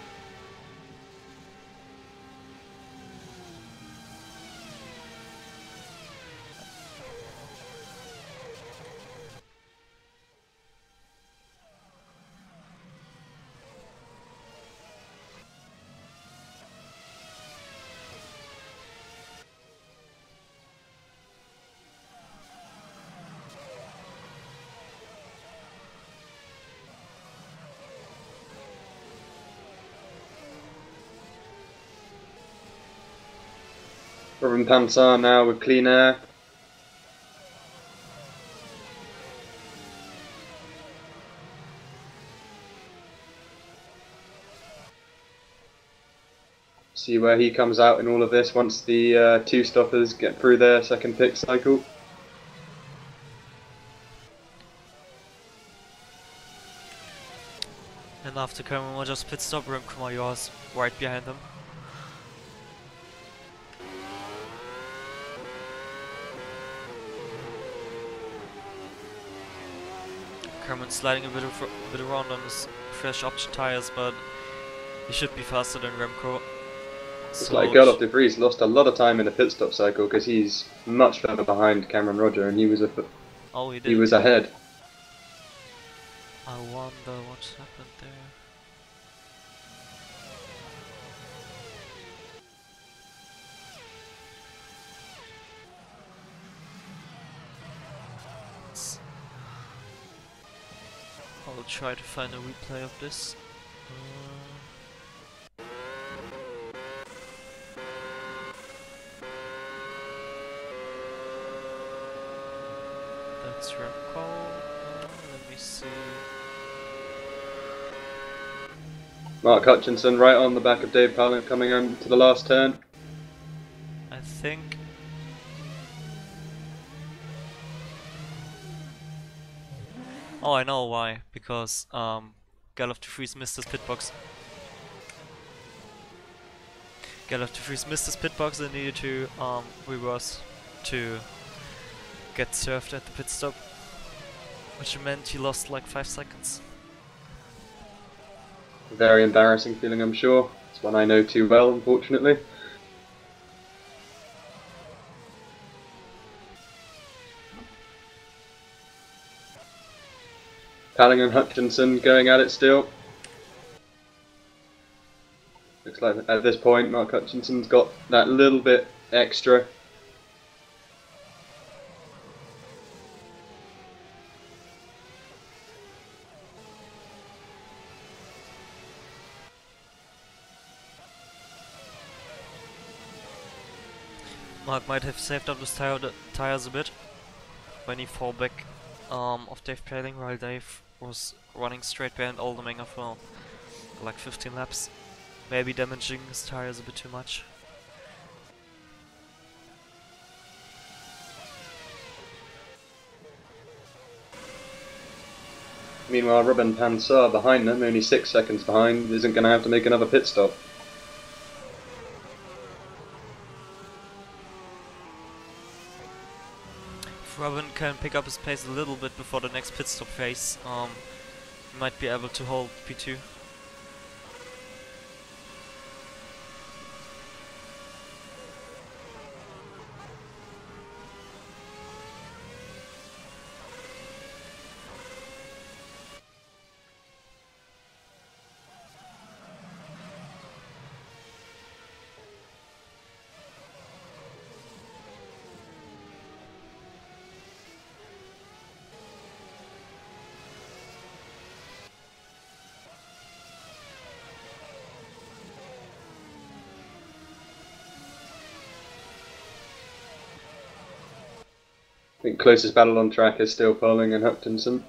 Robin Panzer now with clean air. See where he comes out in all of this once the two stoppers get through their second pit cycle. And after Cameron Rogers' pit stop, Remco Major is right behind him. Cameron sliding a bit around on his fresh option tires, but he should be faster than Remco. It's like Galof de Vries lost a lot of time in the pit stop cycle because he's much further behind Cameron Roger, and he was he was ahead. I wonder what's happened there. I'll try to find a replay of this. That's Remco. Let me see. Mark Hutchinson right on the back of Dave Paling coming on to the last turn. I think. Oh, I know why. Because Galof de Vries missed his pit box. Gallop to Freeze missed his pit box and needed to reverse to get served at the pit stop, which meant he lost like 5 seconds. Very embarrassing feeling, I'm sure. It's one I know too well, unfortunately. Palling and Hutchinson going at it still. Looks like at this point Mark Hutchinson's got that little bit extra. Mark might have saved up his tires a bit when he fell back of Dave Paling, while Dave was running straight behind Oldeminger for like 15 laps, maybe damaging his tires a bit too much. Meanwhile, Robin Pansar behind them, only 6 seconds behind, isn't going to have to make another pit stop. If Robin can pick up his pace a little bit before the next pit stop phase, he might be able to hold P2. I think closest battle on track is still Palling and Hutchinson.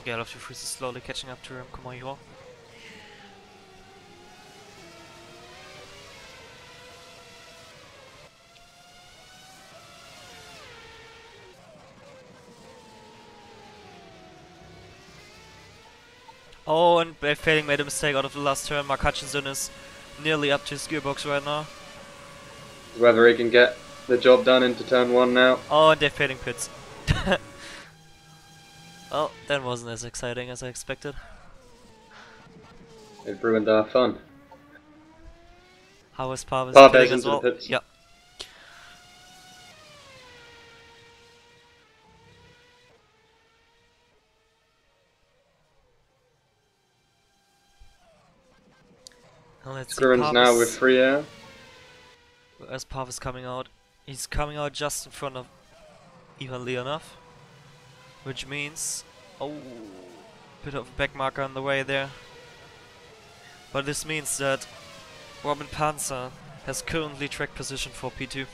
Gale of the Freeze is slowly catching up to Komayo. Oh, and Failing made a mistake out of the last turn. Mark Hutchinson is nearly up to his gearbox right now. Whether he can get the job done into turn 1 now. Oh, and they're failing pits. Well, that wasn't as exciting as I expected. It ruined our fun. How is Parvis Parvis pitting as into well? the pits. Yeah. And let's see Scrivens now Parvis. with free air. As Parvis coming out, he's coming out just in front of Ivan Leonov, which means, oh, bit of a back marker on the way there. But this means that Robin Panzer has currently track position for P2.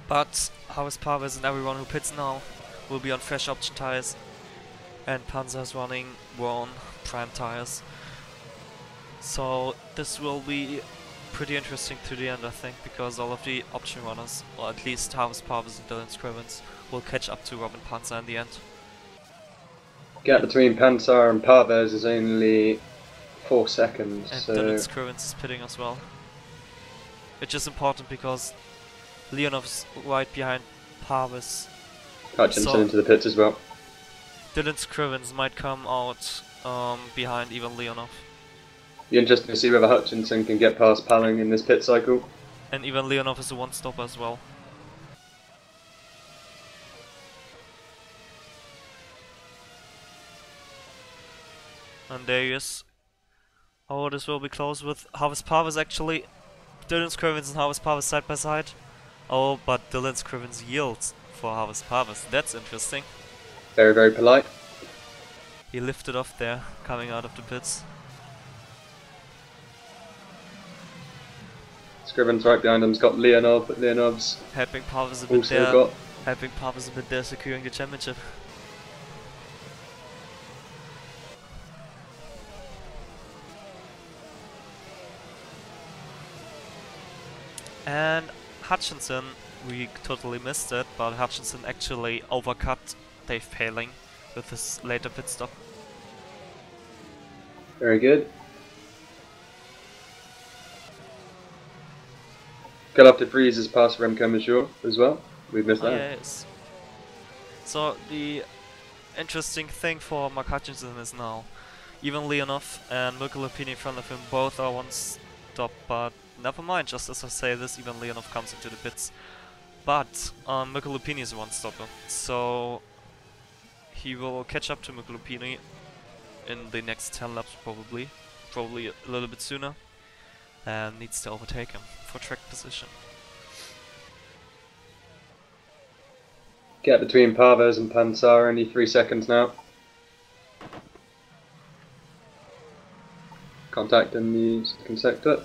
But Horace Parvis and everyone who pits now will be on fresh option tires, and Panzer is running worn prime tires. So this will be pretty interesting to the end, I think, because all of the option runners, or at least Horace Parvis and Dylan Scrivens, will catch up to Robin Panzer in the end. Gap between Pansar and Parvis is only 4 seconds. And so Dylan Scrivens is pitting as well. Which is important because Leonov's right behind Parvis. Hutchinson so into the pits as well. Dylan Scrivens might come out behind Ivan Leonov. Be interesting to see whether Hutchinson can get past Palling in this pit cycle. And even Leonov is a one-stopper as well. And there he is. Oh, this will be close with Harvest Parvis actually. Dylan Scrivens and Harvest Parvis side by side. Oh, but Dylan Scrivens yields for Harvest Parvis. That's interesting. Very, very polite. He lifted off there, coming out of the pits. Scrivens right behind him's got Leonov, but Leonov's helping Parvis a bit also there. got... Helping Parvis a bit there, securing the championship. And Hutchinson, we totally missed it, but Hutchinson actually overcut Dave Paling with his later pit stop. Very good. Got up to Freeze's past Remco Major as well. We've missed that. Yes. So the interesting thing for Mark Hutchinson is now even Leonov and Mirko Lupini in front of him both are one stop, but never mind, just as I say this, even Leonov comes into the pits. But Mirko Lupini is a one stopper, so he will catch up to Mirko Lupini in the next 10 laps probably a little bit sooner, and needs to overtake him for track position. Gap between Parvez and Pansar, only 3 seconds now. Contact in the second sector.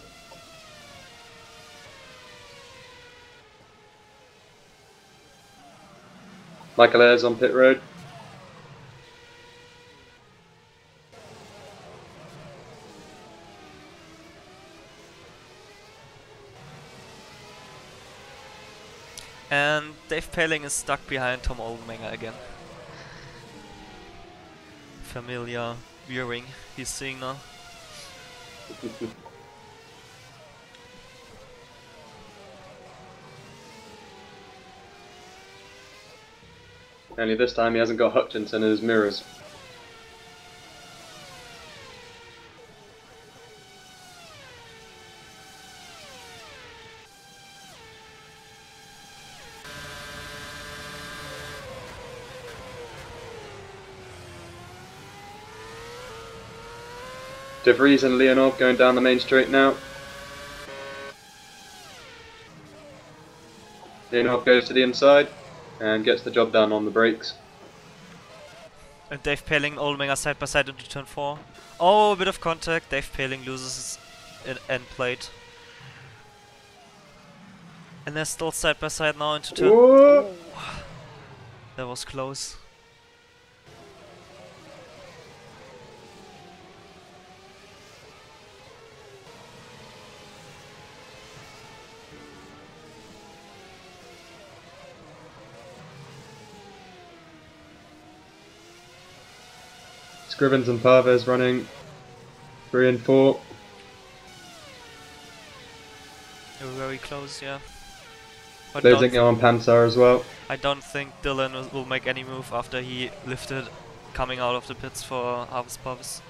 Michael Ayres on pit road. And Dave Paling is stuck behind Tom Oldenmenger again. Familiar viewing he's seeing now. Only this time he hasn't got Hutchinson in his mirrors. De Vries and Leonov going down the main straight now. Leonov goes to the inside and gets the job done on the brakes. And Dave Paling and Oldenmenger side by side into turn 4. Oh, a bit of contact. Dave Paling loses his end plate. And they're still side by side now into turn... Whoa. Oh, that was close. Scrivens and Parvez running 3 and 4. They were very close, yeah. But Closing in on Pansar as well. I don't think Dylan will make any move after he lifted coming out of the pits for Harvest Parvis.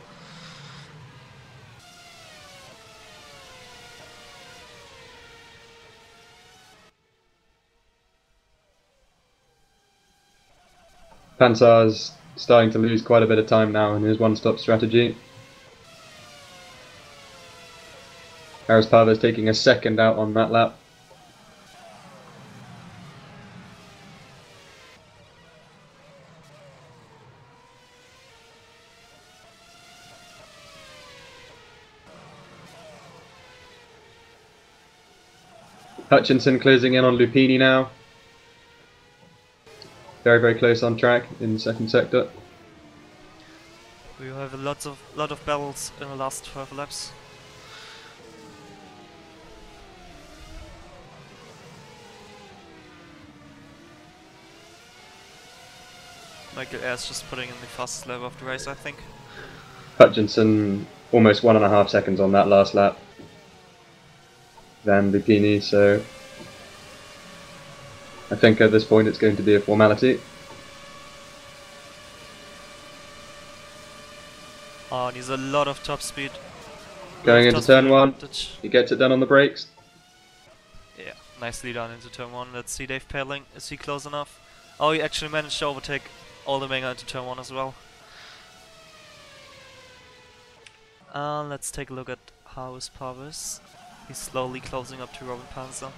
Pansar's starting to lose quite a bit of time now in his one-stop strategy. Harris Parvez taking a second out on that lap. Hutchinson closing in on Lupini now. Very, very close on track in the second sector. We will have a lot of battles in the last 12 laps. Michael Ayres just putting in the fastest lap of the race, I think. Hutchinson almost 1.5 seconds on that last lap than Lupini, so I think at this point it's going to be a formality. Oh, and he's a lot of top speed. Going into turn 1, he gets it done on the brakes. Yeah, nicely done into turn 1. Let's see Dave Paling. Is he close enough? Oh, he actually managed to overtake Oldemanga into turn 1 as well. Let's take a look at how is Pavis. He's slowly closing up to Robin Panzer.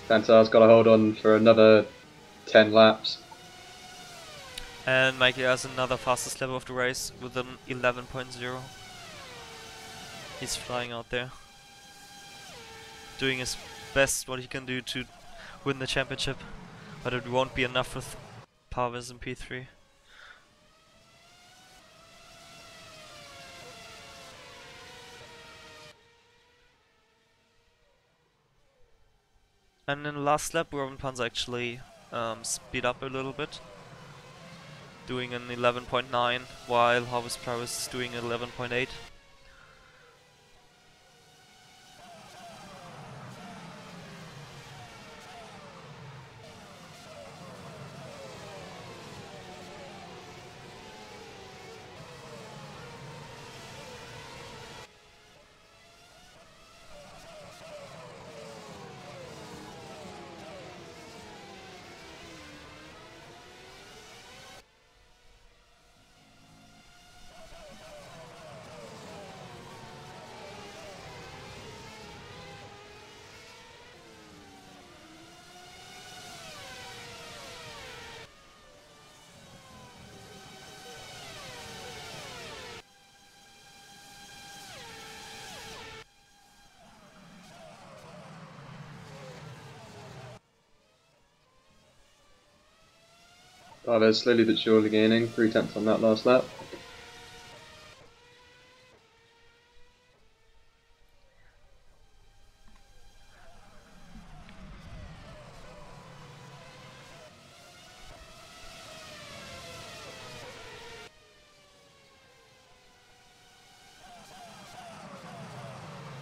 Panzer's got to hold on for another 10 laps. And Mikey has another fastest lap of the race with an 11.0. He's flying out there, doing his best what he can do to win the championship, but it won't be enough with Pavis in P3. And in the last lap, Robin Panzer actually speed up a little bit, doing an 11.9, while Harvest Paris is doing 11.8. Pavis slowly but surely gaining 3 tenths on that last lap.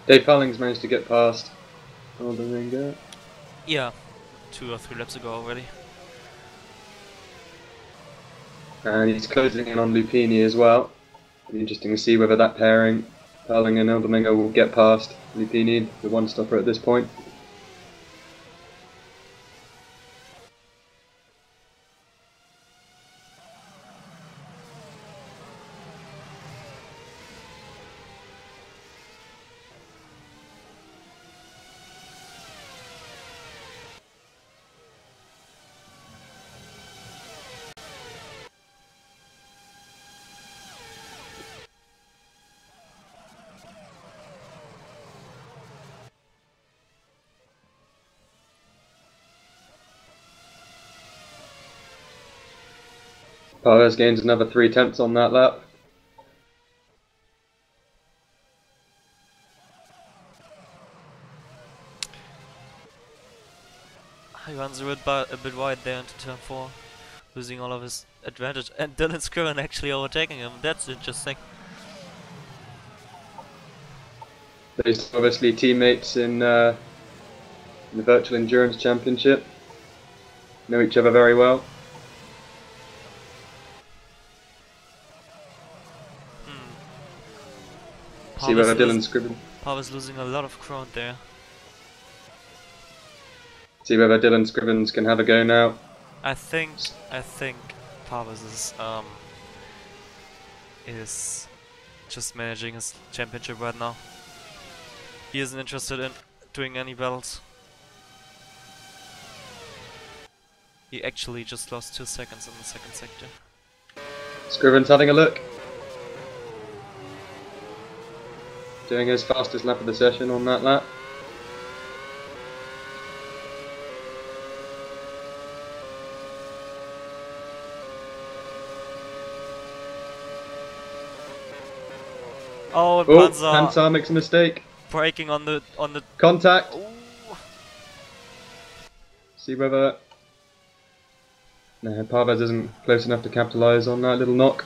Dave Palling's managed to get past Oldemanga. Yeah, 2 or 3 laps ago already. And he's closing in on Lupini as well. It'll be interesting to see whether that pairing, Paling and Oldemanga, will get past Lupini, the one-stopper at this point. Pavis gains another 3 tenths on that lap. He runs a bit wide there into turn 4, losing all of his advantage, and Dylan Scriven actually overtaking him. That's interesting. They're obviously teammates in the Virtual Endurance Championship. Know each other very well. See whether Dylan Scriven. Pavis losing a lot of ground there. See whether Dylan Scrivens can have a go now. I think Pavis is just managing his championship right now. He isn't interested in doing any battles. He actually just lost 2 seconds in the second sector. Scrivens having a look. Doing his fastest lap of the session on that lap. Oh, and Panzer makes a mistake. braking on the Contact. Ooh. See whether... No, Parvez isn't close enough to capitalise on that little knock.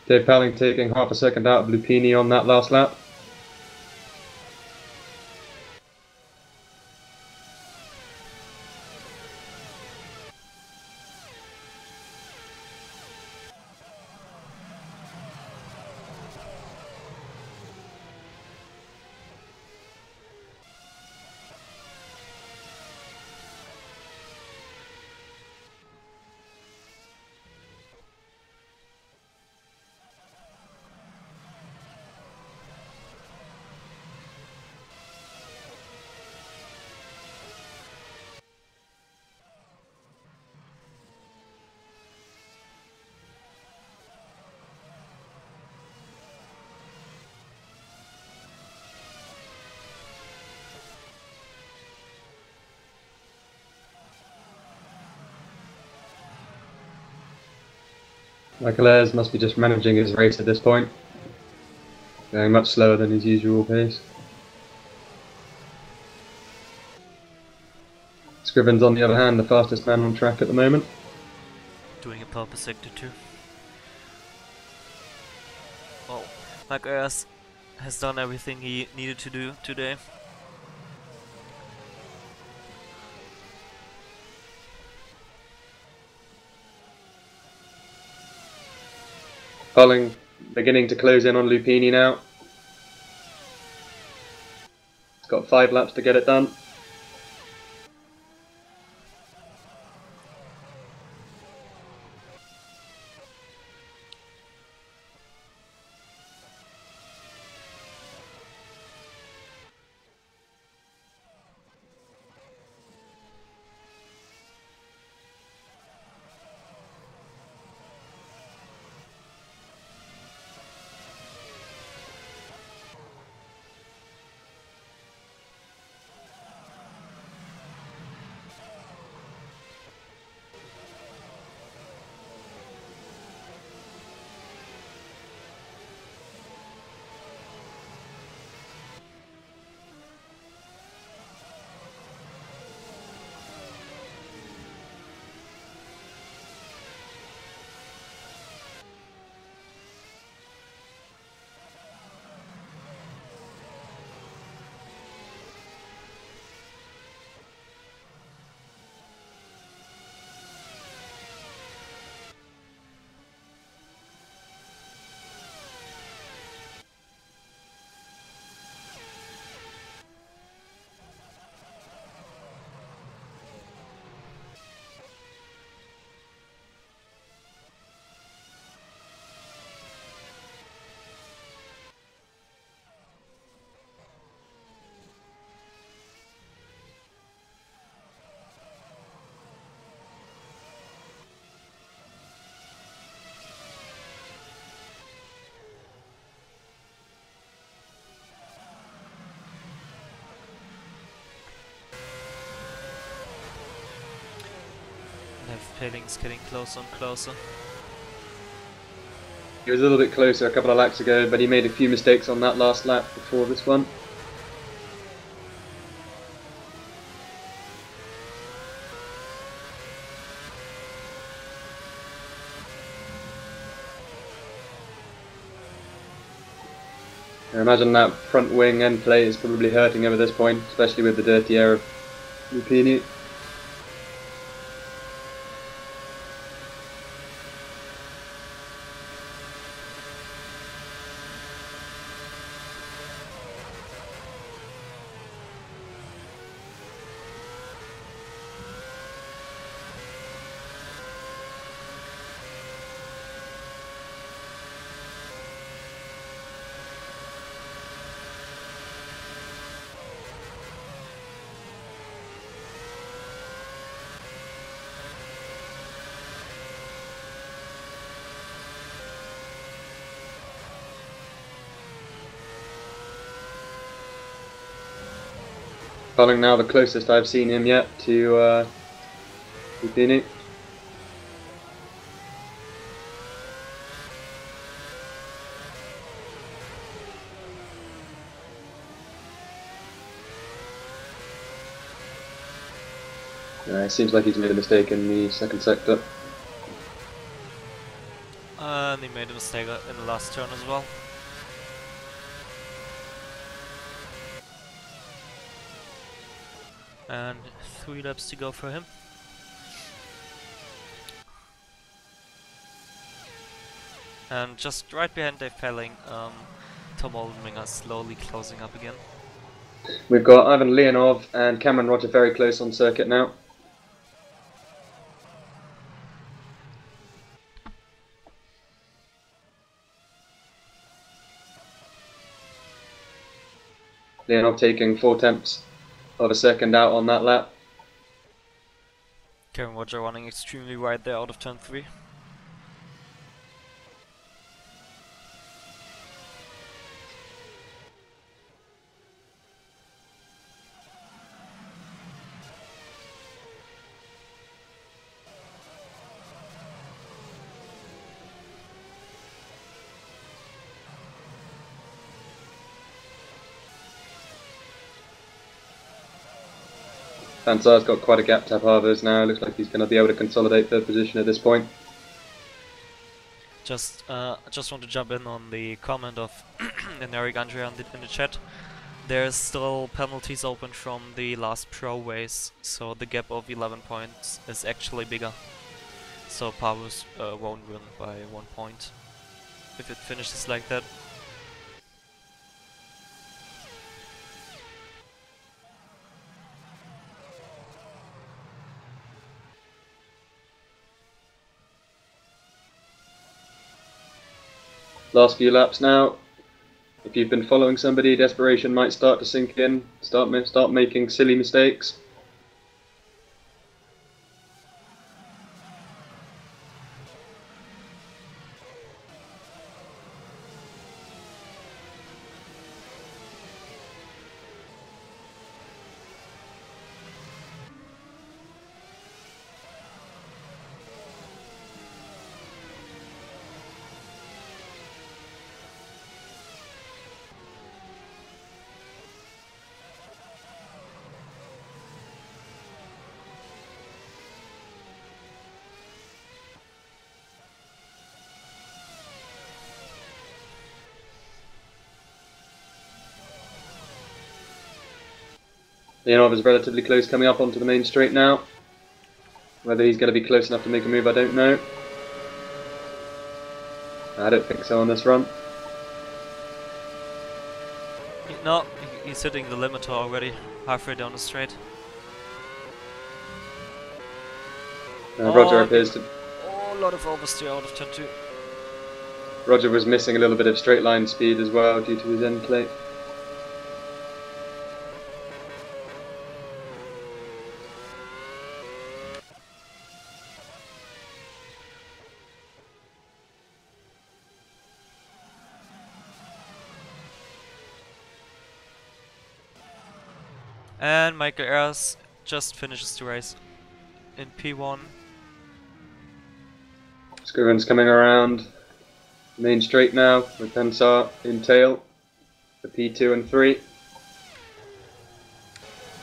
Dave Pelling taking half a second out of Lupini on that last lap. Michael Ayres must be just managing his race at this point. Going much slower than his usual pace. Scrivens, on the other hand, the fastest man on track at the moment. Doing a purple sector too. Well, Mike Ayres has done everything he needed to do today. Pelling beginning to close in on Lupini now. He's got 5 laps to get it done. Pelling's getting closer and closer. He was a little bit closer a couple of laps ago, but he made a few mistakes on that last lap before this one. I imagine that front wing end plate is probably hurting him at this point, especially with the dirty air of Lupini. Following now the closest I've seen him yet to Houdini. It seems like he's made a mistake in the second sector. And he made a mistake in the last turn as well. And 3 laps to go for him. And just right behind Dave Pelling, Tom Oldenminger slowly closing up again. We've got Ivan Leonov and Cameron Roger very close on circuit now. Leonov taking 4/10 of a second out on that lap. Cameron Roger running extremely wide there out of turn 3. Pansar's got quite a gap to Harvers now. Looks like he's going to be able to consolidate third position at this point. Just want to jump in on the comment of Eric Andrea in the chat. There's still penalties open from the last pro race, so the gap of 11 points is actually bigger. So Pavus won't win by 1 point if it finishes like that. Last few laps now. If you've been following somebody, desperation might start to sink in. Start making silly mistakes. Leonov is relatively close coming up onto the main straight now. Whether he's going to be close enough to make a move, I don't know. I don't think so on this run. No, he's hitting the limiter already, halfway down the straight. Roger appears to... Oh, a lot of oversteer out of turn 2. Roger was missing a little bit of straight line speed as well due to his end plate. And Michael Ayers just finishes the race in P1. Scriven's coming around main straight now with Pensar in tail for P2 and 3.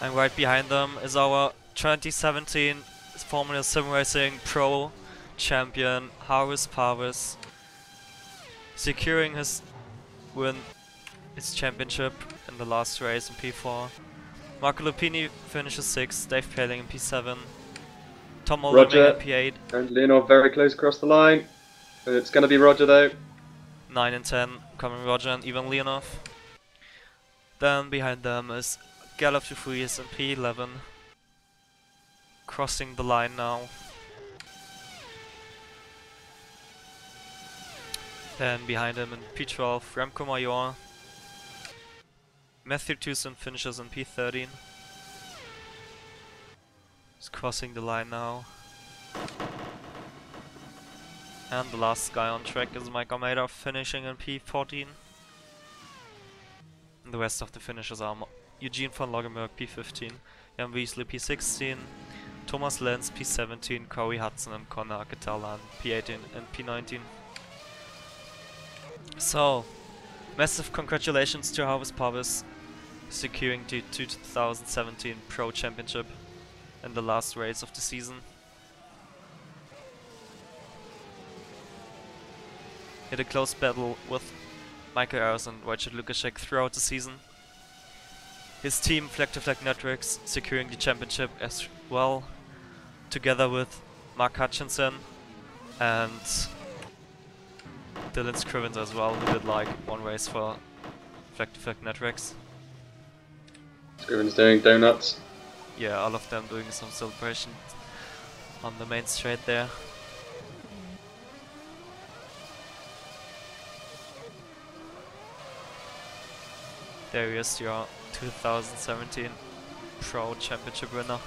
And right behind them is our 2017 Formula SimRacing Pro Champion Harris Parvis, securing his championship in the last race in P4. Marco Lupini finishes 6th, Dave Paling in P7, Tom Olderming in P8. And Leonov very close across the line. It's going to be Roger though. 9 and 10 coming Roger and even Leonov. Then behind them is Galop de Vries in P11. Crossing the line now. Then behind him in P12, Remco Major. Matthew Tucson finishes in P13. He's crossing the line now. And the last guy on track is Mike Almeida finishing in P14. And the rest of the finishers are Eugene von Loggenberg P15, Jan Weasley P16, Thomas Lenz P17, Corey Hudson and Connor Catalan P18 and P19. So, massive congratulations to Harvest Parvis securing the 2017 Pro Championship in the last race of the season. He had a close battle with Michael Ayers and Wojciech Lukaszek throughout the season. His team, Flag to Flag Networks, securing the championship as well, together with Mark Hutchinson and Dylan Scrivens as well, who did like one race for Flag to Flag Networks. Scrivens doing donuts. Yeah, all of them doing some celebration on the main straight there. There he is, your 2017 Pro Championship winner.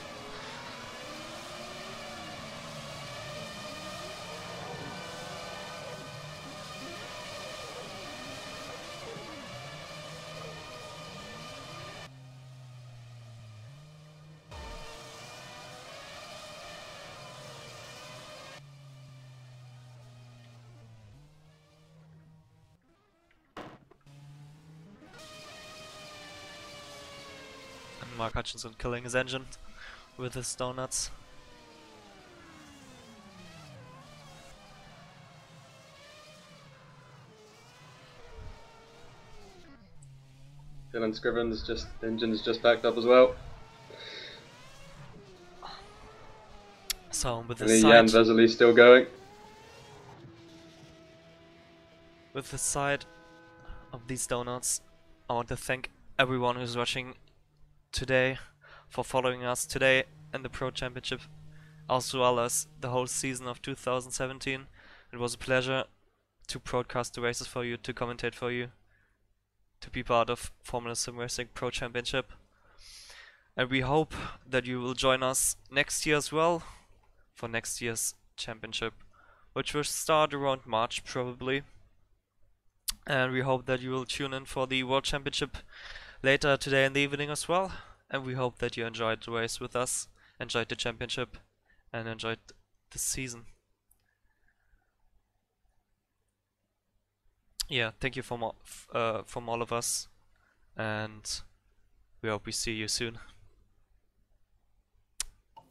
Mark Hutchinson killing his engine with his donuts. Dylan Scrivens, the engine's just backed up as well. So with And this Jan side, Vesely still going. with the side of these donuts, I want to thank everyone who's watching today for following us today in the Pro Championship, as well as the whole season of 2017. It was a pleasure to broadcast the races for you, to commentate for you, to be part of Formula SimRacing Pro Championship. And we hope that you will join us next year as well for next year's championship, which will start around March probably. And we hope that you will tune in for the World Championship later today in the evening as well. And we hope that you enjoyed the race with us, enjoyed the championship, and enjoyed the season. Yeah, thank you from all of us, and we hope we see you soon.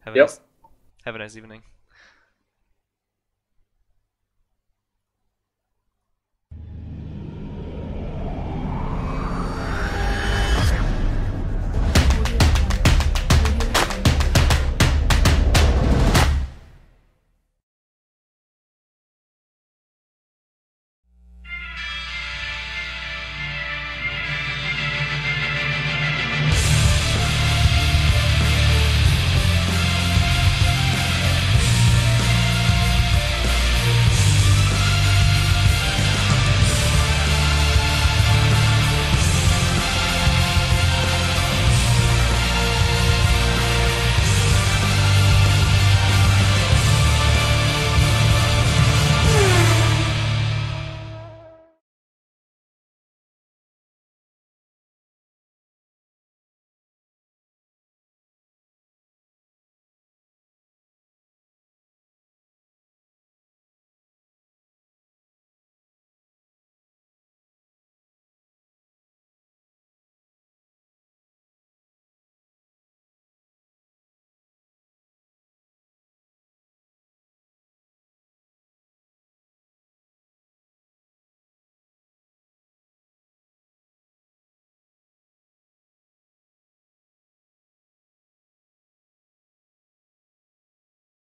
Have a nice evening.